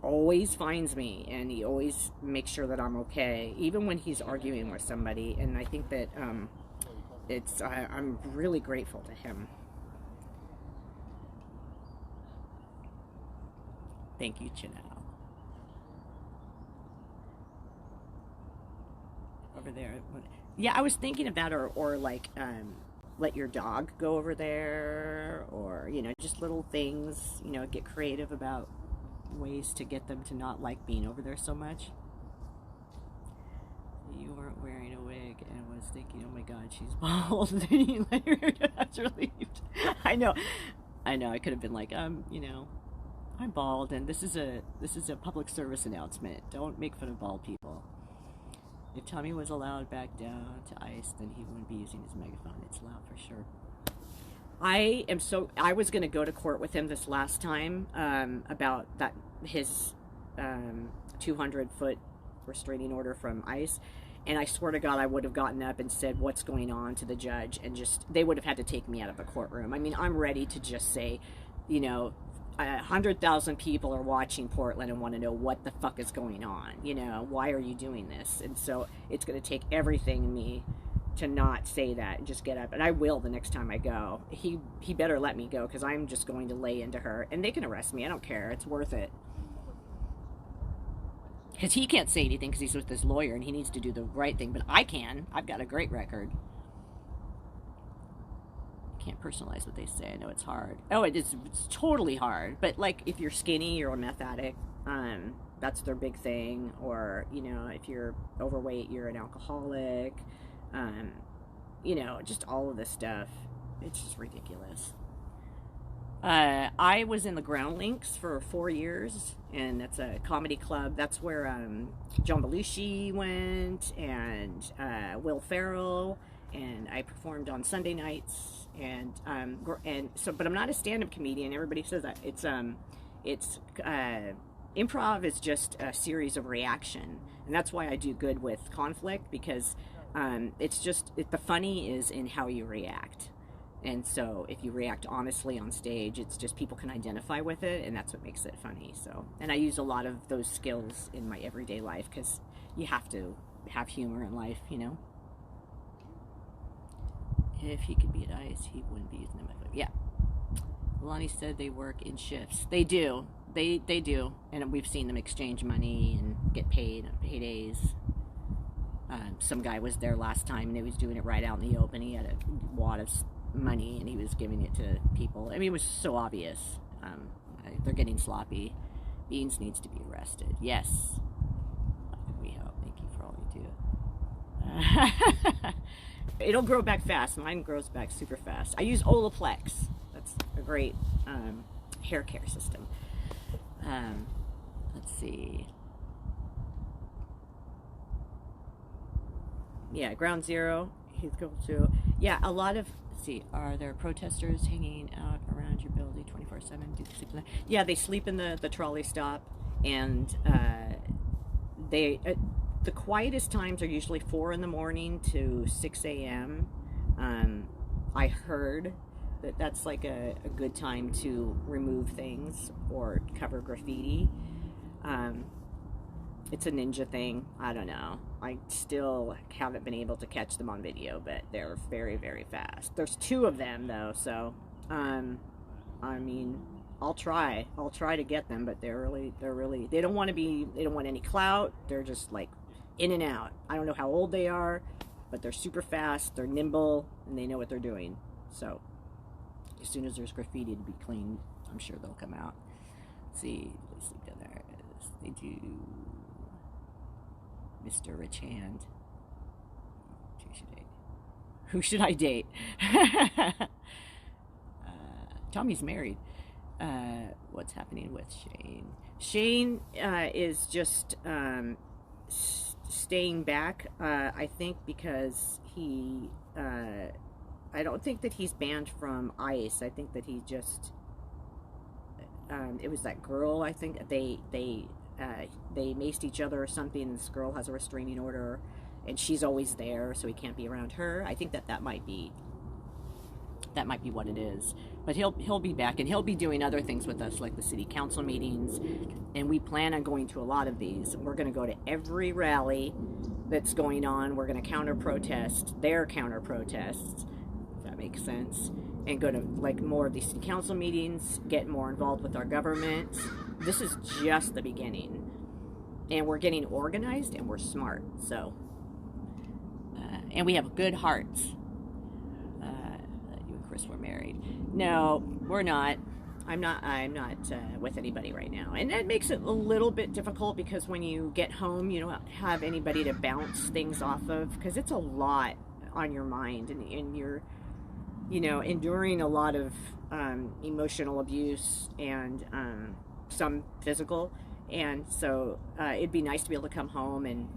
always finds me, and he always makes sure that I'm okay, even when he's arguing with somebody. And I think that I'm really grateful to him. Thank you, Janelle. Over there. Yeah, I was thinking of that, or like, let your dog go over there, or, you know, just little things, you know, get creative about ways to get them to not like being over there so much. You weren't wearing a wig, and I was thinking, oh my god, she's bald. Then you later, I was relieved. I know, I could have been like, you know, I'm bald, and this is a public service announcement. Don't make fun of bald people. If Tommy was allowed back down to ICE, then he wouldn't be using his megaphone. It's loud for sure. I was going to go to court with him this last time about that, his 200-foot restraining order from ICE, and I swear to God I would have gotten up and said what's going on to the judge, and just, they would have had to take me out of the courtroom. I mean, I'm ready to just say, you know, 100,000 people are watching Portland and want to know what the fuck is going on. You know, why are you doing this? And so it's going to take everything in me to not say that and just get up. And I will the next time I go. He better let me go, because I'm just going to lay into her. And they can arrest me. I don't care. It's worth it. Because he can't say anything because he's with this lawyer and he needs to do the right thing. But I can. I've got a great record. can't personalize what they say. I know it's hard. Oh, it's totally hard. But like if you're skinny, you're a meth addict. That's their big thing. Or, you know, if you're overweight, you're an alcoholic. You know, just all of this stuff. It's just ridiculous. I was in the Ground Links for 4 years, and that's a comedy club. That's where John Belushi went, and Will Ferrell, and I performed on Sunday nights, and so, but I'm not a stand-up comedian. Everybody says that. It's improv is just a series of reaction, and that's why I do good with conflict, because it's just the funny is in how you react. And so if you react honestly on stage, it's just people can identify with it, and that's what makes it funny. So, and I use a lot of those skills in my everyday life, because you have to have humor in life, you know. If he could be at ICE, he wouldn't be using them. Yeah. Lonnie said they work in shifts. They do. They do. And we've seen them exchange money and get paid on paydays. Some guy was there last time, and he was doing it right out in the open. He had a wad of money, and he was giving it to people. I mean, it was so obvious. They're getting sloppy. Beans needs to be arrested. Yes. We hope. Thank you for all you do. It'll grow back fast. Mine grows back super fast. I use O.W.L. That's a great hair care system. Let's see. Yeah, Ground Zero. He's going to. Yeah, a lot of. Let's see. Are there protesters hanging out around your building 24/7? Do they sleep in the, yeah, they sleep in the trolley stop, and they. The quietest times are usually 4 in the morning to 6 a.m. I heard that that's like a good time to remove things or cover graffiti. It's a ninja thing. I don't know. I still haven't been able to catch them on video, but they're very, very fast. There's 2 of them though, so I mean, I'll try to get them, but they're really they don't want any clout. They're just like in and out. I don't know how old they are, but they're super fast, they're nimble, and they know what they're doing. So as soon as there's graffiti to be cleaned, I'm sure they'll come out. Let's see, they do. Mr. Rich Hand. Who should I date? Tommy's married. What's happening with Shane? Shane is just staying back, I think, because he I don't think that he's banned from ICE. I think that he just it was that girl, I think they maced each other or something. This girl has a restraining order, and she's always there, so he can't be around her. I think that might be what it is. But he'll be back, and he'll be doing other things with us, like the city council meetings, and we plan on going to a lot of these. We're going to go to every rally that's going on. We're going to counter-protest their counter-protests, if that makes sense, and go to like more of these city council meetings, get more involved with our government. This is just the beginning, and we're getting organized, and we're smart, so and we have good hearts. You and Chris were married. No, we're not. I'm not with anybody right now, and that makes it a little bit difficult, because when you get home, you don't have anybody to bounce things off of, because it's a lot on your mind, and you're, you know, enduring a lot of emotional abuse and some physical, and so it'd be nice to be able to come home and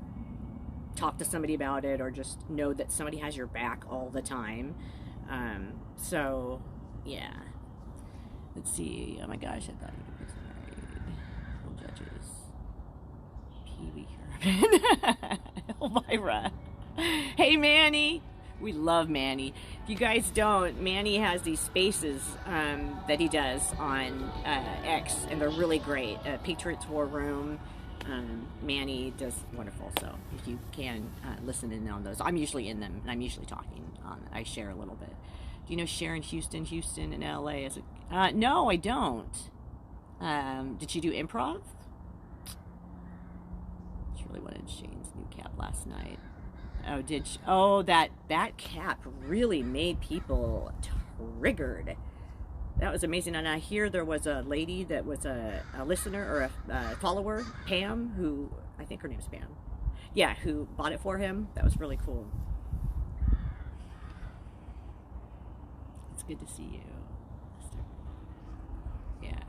talk to somebody about it, or just know that somebody has your back all the time. So yeah, let's see. Oh my gosh, I thought he was married. Full judges. Pee Wee Herman. Elvira. Hey Manny. We love Manny. If you guys don't, Manny has these spaces that he does on X, and they're really great. Patriots War Room. Manny does wonderful. So if you can listen in on those, I'm usually in them, and I'm usually talking on. I share a little bit. Do you know Sharon Houston in LA? No, I don't. Did she do improv? She really wanted Shane's new cap last night. Oh, did she? Oh, that cap really made people triggered. That was amazing. And I hear there was a lady that was a listener or a follower, Pam, who, I think her name's Pam. Yeah, who bought it for him. That was really cool. It's good to see you. Yeah.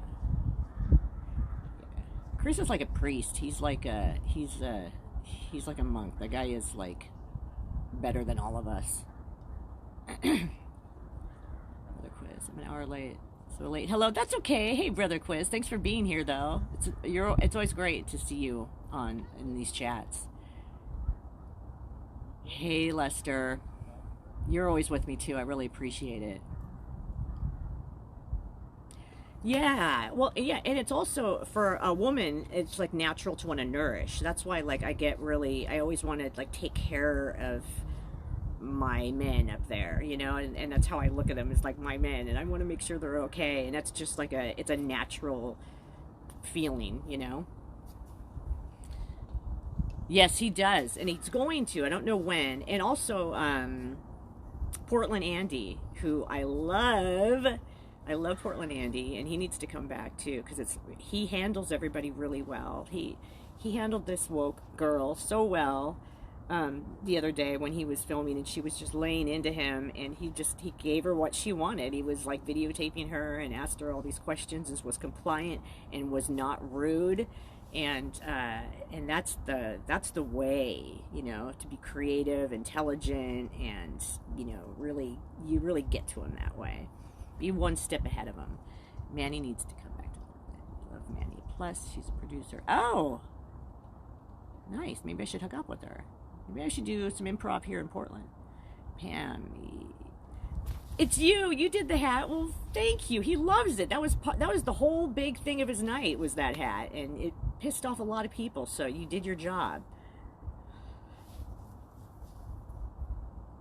Chris is like a priest. He's like a monk. The guy is like better than all of us. Brother Quiz. I'm an hour late. So late. Hello. That's okay. Hey, Brother Quiz. Thanks for being here, though. It's always great to see you in these chats. Hey, Lester. You're always with me too. I really appreciate it. Yeah, well, yeah, and it's also, for a woman, it's like natural to want to nourish. That's why, like, I always want to, like, take care of my men up there, you know, and that's how I look at them, as like my men, and I want to make sure they're okay, and that's just like it's a natural feeling, you know. Yes, he does, and he's going to. I don't know when. And also, Portland Andy, who I love Portland Andy, and he needs to come back too, because he handles everybody really well. He handled this woke girl so well the other day when he was filming, and she was just laying into him, and he gave her what she wanted. He was like videotaping her and asked her all these questions and was compliant and was not rude. And that's the way, you know, to be creative, intelligent, and, you know, you really get to him that way. Be one step ahead of him. Manny needs to come back to Portland. Love Manny. Plus, she's a producer. Oh, nice. Maybe I should hook up with her. Maybe I should do some improv here in Portland. Pammy. It's you. You did the hat. Well, thank you. He loves it. That was the whole big thing of his night, was that hat, and it pissed off a lot of people. So you did your job.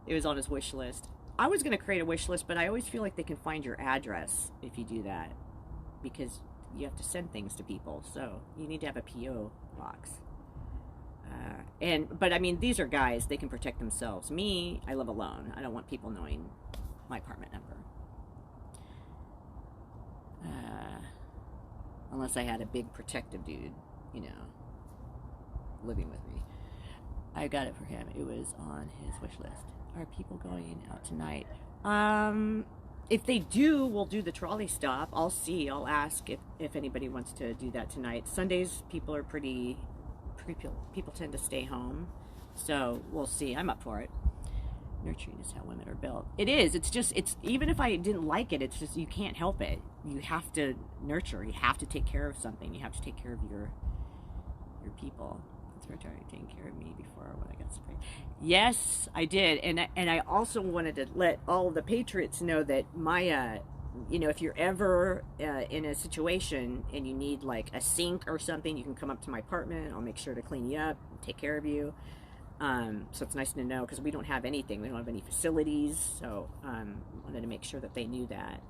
It was on his wish list. I was going to create a wish list, but I always feel like they can find your address if you do that, because you have to send things to people. So you need to have a P.O. box. But I mean, these are guys. They can protect themselves. Me, I live alone. I don't want people knowing my apartment number. Unless I had a big protective dude, you know, living with me. I got it for him. It was on his wish list. Are people going out tonight? If they do, we'll do the trolley stop. I'll see. I'll ask if anybody wants to do that tonight. Sundays, people are people tend to stay home. So we'll see. I'm up for it. Nurturing is how women are built. It is. It's even if I didn't like it, it's just, you can't help it. You have to nurture. You have to take care of something. You have to take care of your people. Taking care of me before when I got sprayed. Yes, I did, and I also wanted to let all of the patriots know that my, you know, if you're ever in a situation and you need like a sink or something, you can come up to my apartment. I'll make sure to clean you up, take care of you. So it's nice to know, because we don't have anything. We don't have any facilities, so wanted to make sure that they knew that.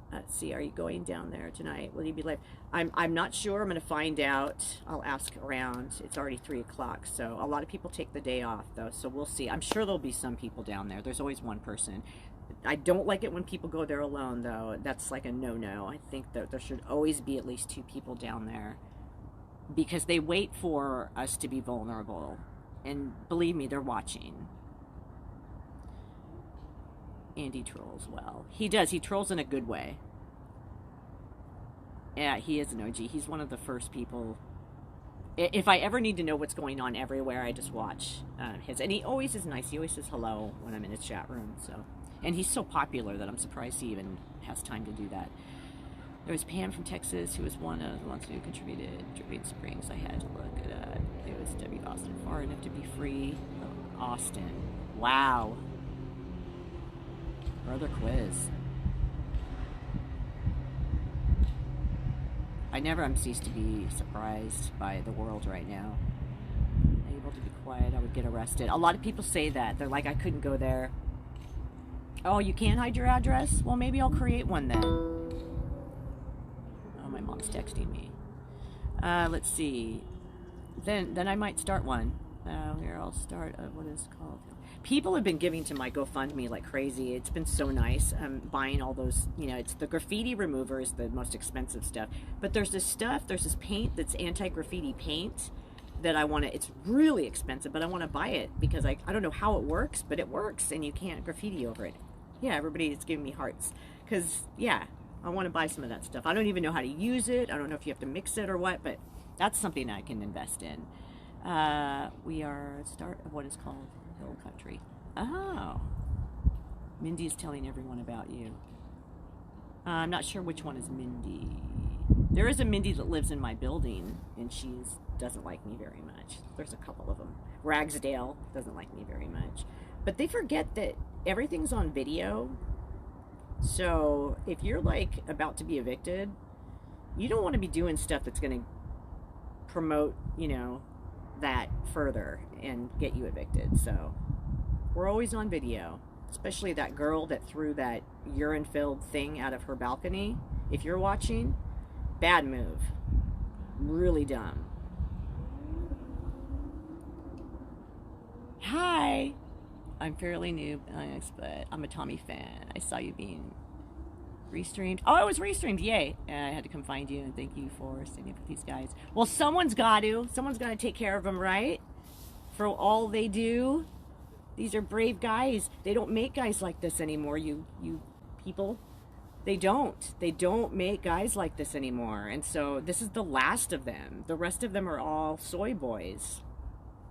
Let's see, are you going down there tonight? Will you be late? I'm not sure. I'm going to find out. I'll ask around. It's already 3 o'clock, so a lot of people take the day off, though, so we'll see. I'm sure there'll be some people down there. There's always one person. I don't like it when people go there alone, though. That's like a no-no. I think that there should always be at least 2 people down there, because they wait for us to be vulnerable, and believe me, they're watching. Andy trolls well. He does. He trolls in a good way. Yeah, he is an OG. He's one of the first people. If I ever need to know what's going on everywhere, I just watch his. And he always is nice. He always says hello when I'm in his chat room. So, and he's so popular that I'm surprised he even has time to do that. There was Pam from Texas, who was one of the ones who contributed to Green Springs. I had to look it up. It was W. Austin, far enough to be free. Oh, Austin. Wow. Brother Quiz. I never cease to be surprised by the world right now. Able to be quiet, I would get arrested. A lot of people say that. They're like, I couldn't go there. Oh, you can't hide your address? Well, maybe I'll create one then. Oh, my mom's texting me. Let's see. Then I might start one. Here, I'll start what is called. People have been giving to my GoFundMe like crazy. It's been so nice. I'm buying all those, you know, it's the graffiti remover is the most expensive stuff. But there's this stuff, there's this paint that's anti-graffiti paint that I want to, it's really expensive, but I want to buy it because I don't know how it works, but it works and you can't graffiti over it. Yeah, everybody is giving me hearts. Because, yeah, I want to buy some of that stuff. I don't even know how to use it. I don't know if you have to mix it or what, but that's something I can invest in. We are at start of what is called Hill Country. Oh. Mindy's telling everyone about you. I'm not sure which one is Mindy. There is a Mindy that lives in my building, and she doesn't like me very much. There's a couple of them. Ragsdale doesn't like me very much. But they forget that everything's on video. So if you're like about to be evicted, you don't want to be doing stuff that's going to promote, you know, that further and get you evicted. So we're always on video, especially that girl that threw that urine-filled thing out of her balcony. If you're watching, bad move. Really dumb. Hi. I'm fairly new, but I'm a Tommy fan. I saw you being restreamed. Oh, I was restreamed. Yay. And I had to come find you and thank you for standing up with these guys. Well, someone's got to. Someone's got to take care of them, right? For all they do. These are brave guys. They don't make guys like this anymore, you people. They don't. They don't make guys like this anymore. And so this is the last of them. The rest of them are all soy boys.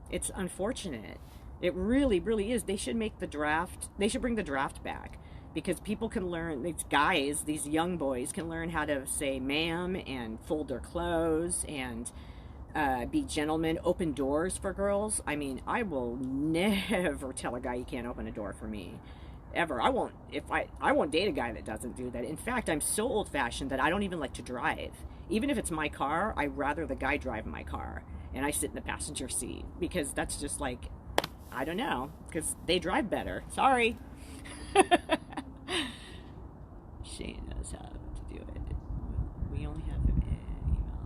It's unfortunate. It really, really is. They should make the draft. They should bring the draft back. Because people can learn, these guys, these young boys can learn how to say ma'am and fold their clothes and be gentlemen, open doors for girls. I mean, I will never tell a guy you can't open a door for me. Ever. I won't date a guy that doesn't do that. In fact, I'm so old-fashioned that I don't even like to drive. Even if it's my car, I'd rather the guy drive my car and I sit in the passenger seat. Because that's just like, I don't know, because they drive better. Sorry. Shane knows how to do it. We only have him in email.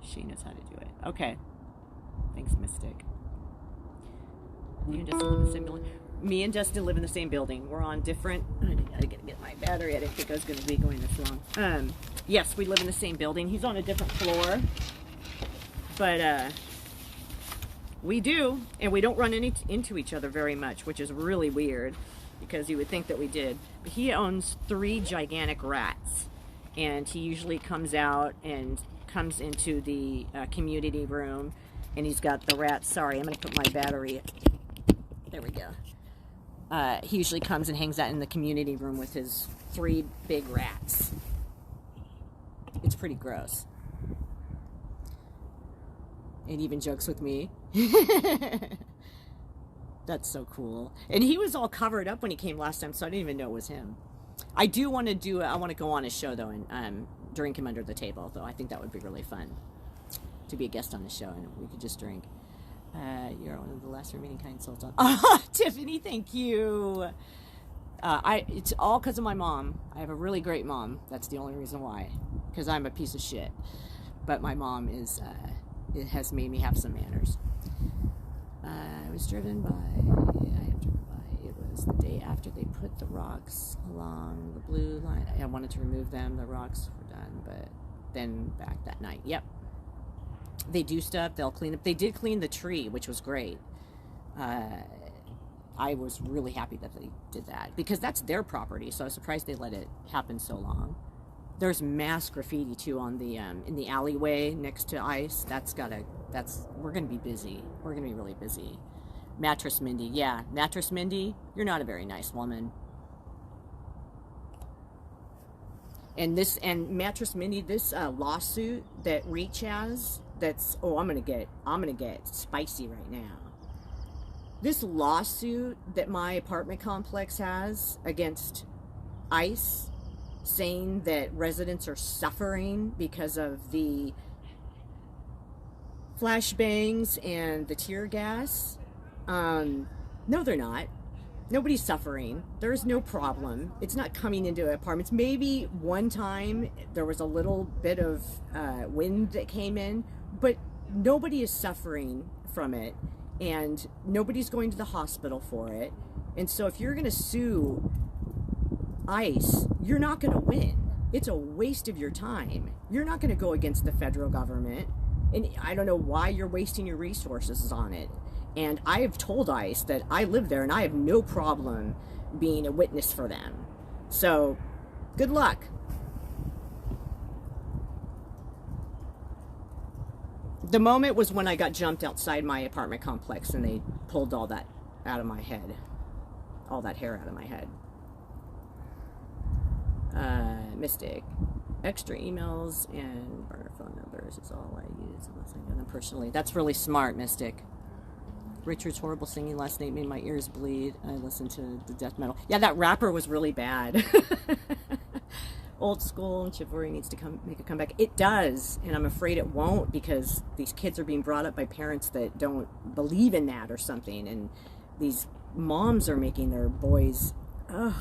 She knows how to do it. Okay. Thanks, Mystic. You and Dustin live in the same building. Me and Dustin live in the same building. We're on different. I gotta get my battery. I didn't think I was going to be going this long. Yes, we live in the same building. He's on a different floor. But, we do, and we don't run into each other very much, which is really weird, because you would think that we did. But he owns 3 gigantic rats, and he usually comes out and comes into the community room, and he's got the rats. Sorry, I'm going to put my battery. There we go. He usually comes and hangs out in the community room with his 3 big rats. It's pretty gross. And even jokes with me. That's so cool. And he was all covered up when he came last time, so I didn't even know it was him. I do want to I want to go on his show, though, and drink him under the table, though. I think that would be really fun to be a guest on the show, and we could just drink. You're one of the last remaining kind souls on. Tiffany, thank you. It's all because of my mom. I have a really great mom. That's the only reason why. Because I'm a piece of shit. But my mom is... it has made me have some manners. I was driven by... It was the day after they put the rocks along the blue line. I wanted to remove them. The rocks were done, but then back that night. Yep. They do stuff. They'll clean up. They did clean the tree, which was great. I was really happy that they did that because that's their property. So I was surprised they let it happen so long. There's mass graffiti too on the in the alleyway next to ICE. We're gonna be busy. We're gonna be really busy. Mattress Mindy, yeah, Mattress Mindy, you're not a very nice woman. And Mattress Mindy, this lawsuit that Reach has, I'm gonna get spicy right now. This lawsuit that my apartment complex has against ICE, saying that residents are suffering because of the flashbangs and the tear gas. No, they're not. Nobody's suffering. There's no problem. It's not coming into apartments. Maybe one time there was a little bit of wind that came in, but nobody is suffering from it, and nobody's going to the hospital for it. And so if you're going to sue ICE, you're not going to win. It's a waste of your time. You're not going to go against the federal government. And I don't know why you're wasting your resources on it. And I have told ICE that I live there and I have no problem being a witness for them. So, good luck. The moment was when I got jumped outside my apartment complex and they pulled all that out of my head. All that hair out of my head. Mystic. Extra emails and burner phone numbers is all I use unless I know them personally. That's really smart, Mystic. Richard's horrible singing last night made my ears bleed. I listened to the death metal. Yeah, that rapper was really bad. Old school and chivalry needs to make a comeback. It does, and I'm afraid it won't, because these kids are being brought up by parents that don't believe in that or something, and these moms are making their boys... Ugh.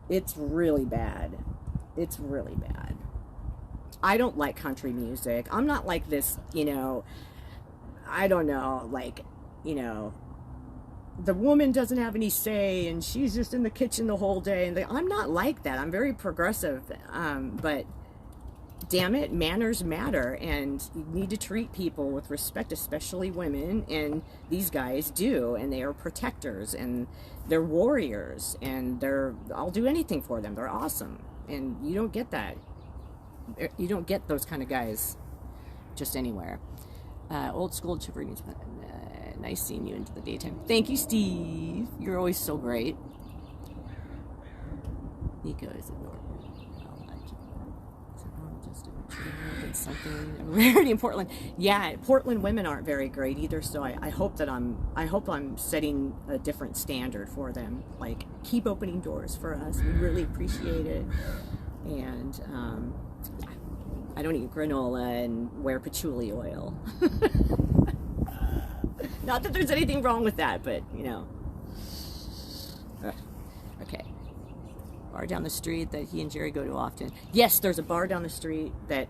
It's really bad. It's really bad. I don't like country music. I'm not like this, you know, I don't know, like, you know, the woman doesn't have any say and she's just in the kitchen the whole day. And I'm not like that. I'm very progressive. But damn it, manners matter, and you need to treat people with respect, especially women, and these guys do, and they are protectors, and they're warriors, and I'll do anything for them. They're awesome, and you don't get that. You don't get those kind of guys just anywhere. Old school chivalry needs nice seeing you into the daytime. Thank you, Steve. You're always so great. Nico is ignored. Something rarity in Portland. Yeah, Portland women aren't very great either, so I hope that I'm setting a different standard for them. Like, keep opening doors for us. We really appreciate it. And I don't eat granola and wear patchouli oil. Not that there's anything wrong with that, but you know. Okay. Bar down the street that he and Jerry go to often. Yes, there's a bar down the street that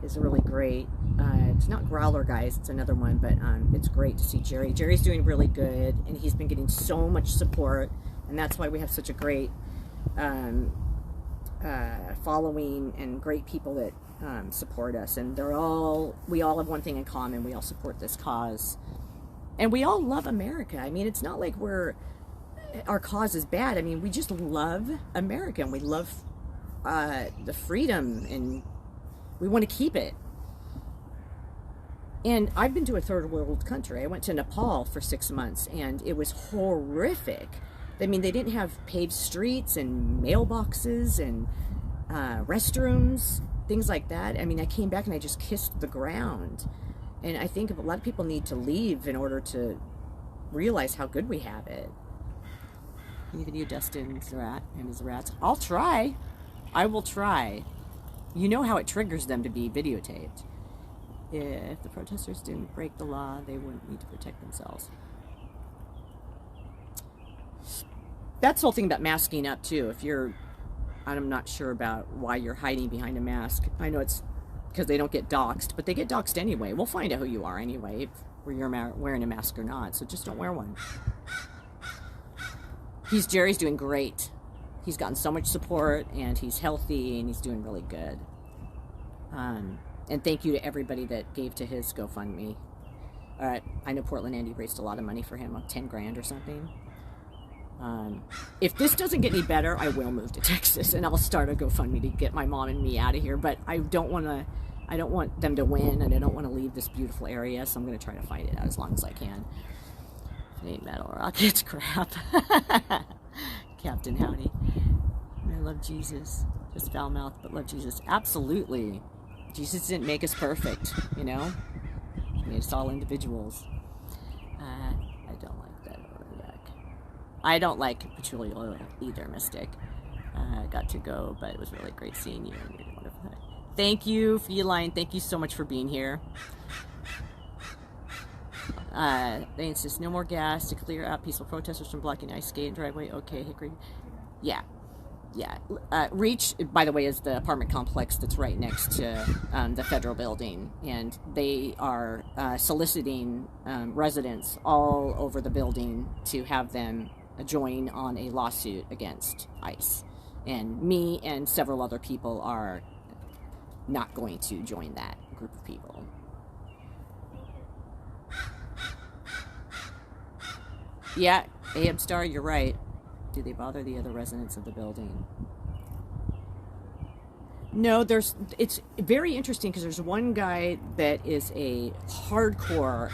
is really great. It's not Growler Guys, it's another one, but it's great to see Jerry. Jerry's doing really good, and he's been getting so much support, and that's why we have such a great following and great people that support us. And we all have one thing in common. We all support this cause, and we all love America. I mean, it's not like our cause is bad. I mean, we just love America, and we love the freedom, and we want to keep it. And I've been to a third world country. I went to Nepal for 6 months, and it was horrific. I mean, they didn't have paved streets and mailboxes and restrooms, things like that. I mean, I came back and I just kissed the ground. And I think a lot of people need to leave in order to realize how good we have it. Any video Dustin's rat and his rats? I'll try. I will try. You know how it triggers them to be videotaped. If the protesters didn't break the law, they wouldn't need to protect themselves. That's the whole thing about masking up, too. I'm not sure about why you're hiding behind a mask. I know it's because they don't get doxxed, but they get doxxed anyway. We'll find out who you are anyway, if you're wearing a mask or not, so just don't wear one. Jerry's doing great. He's gotten so much support, and he's healthy, and he's doing really good. And thank you to everybody that gave to his GoFundMe. I know Portland Andy raised a lot of money for him, like 10 grand or something. If this doesn't get any better, I will move to Texas, and I'll start a GoFundMe to get my mom and me out of here. But I don't want them to win, and I don't want to leave this beautiful area, so I'm going to try to fight it out as long as I can. If it ain't metal rockets, crap. Captain Howdy. I love Jesus. Just foul mouth, but love Jesus. Absolutely. Jesus didn't make us perfect, you know? He made us all individuals. I don't like that back. I don't like patchouli oil either, Mystic. Got to go, but it was really great seeing you. And you're wonderful. Thank you, Feline. Thank you so much for being here. They insist no more gas to clear out peaceful protesters from blocking ice skate and driveway. Okay, Hickory. Yeah. Yeah. Reach, by the way, is the apartment complex that's right next to the federal building, and they are soliciting residents all over the building to have them join on a lawsuit against ICE. And me and several other people are not going to join that group of people. Yeah, Ahab Star, you're right. Do they bother the other residents of the building? No, it's very interesting because there's one guy that is a hardcore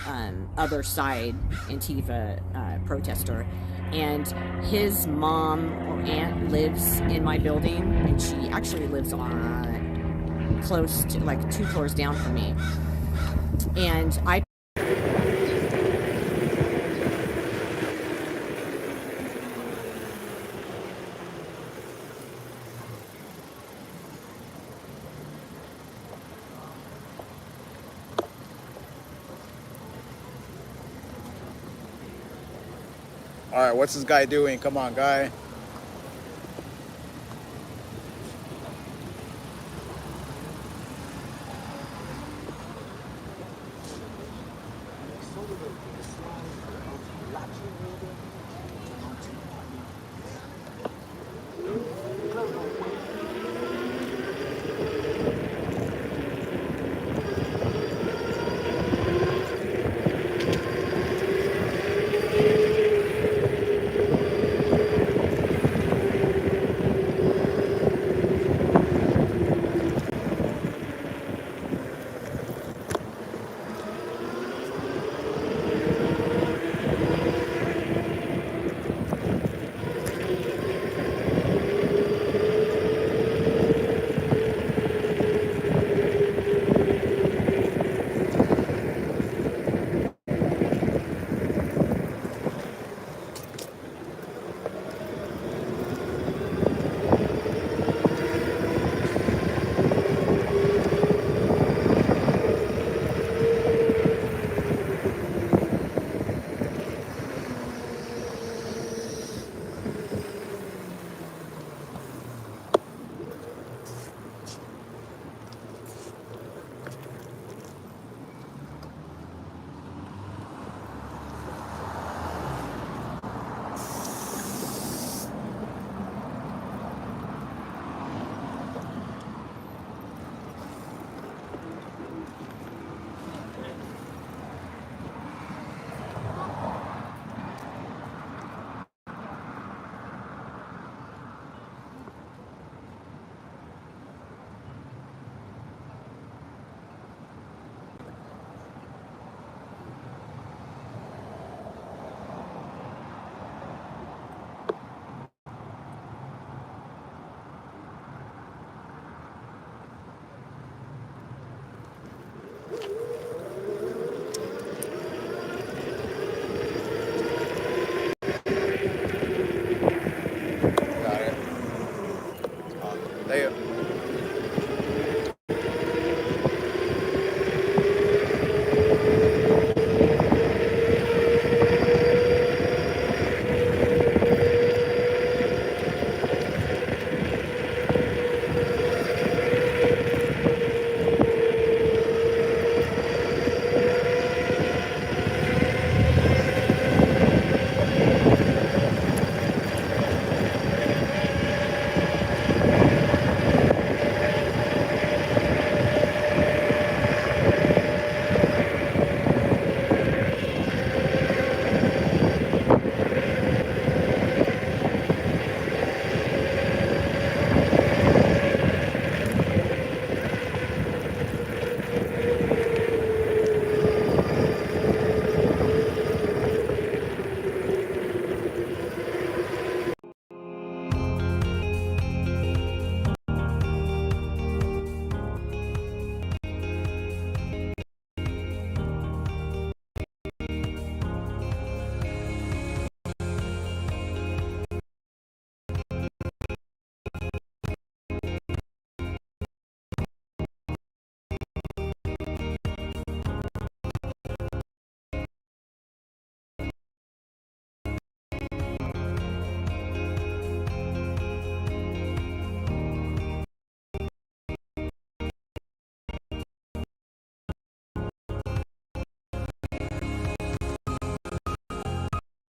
other side Antifa protester, and his mom or aunt lives in my building, and she actually lives on close to, like, 2 floors down from me. And I All right, what's this guy doing? Come on, guy.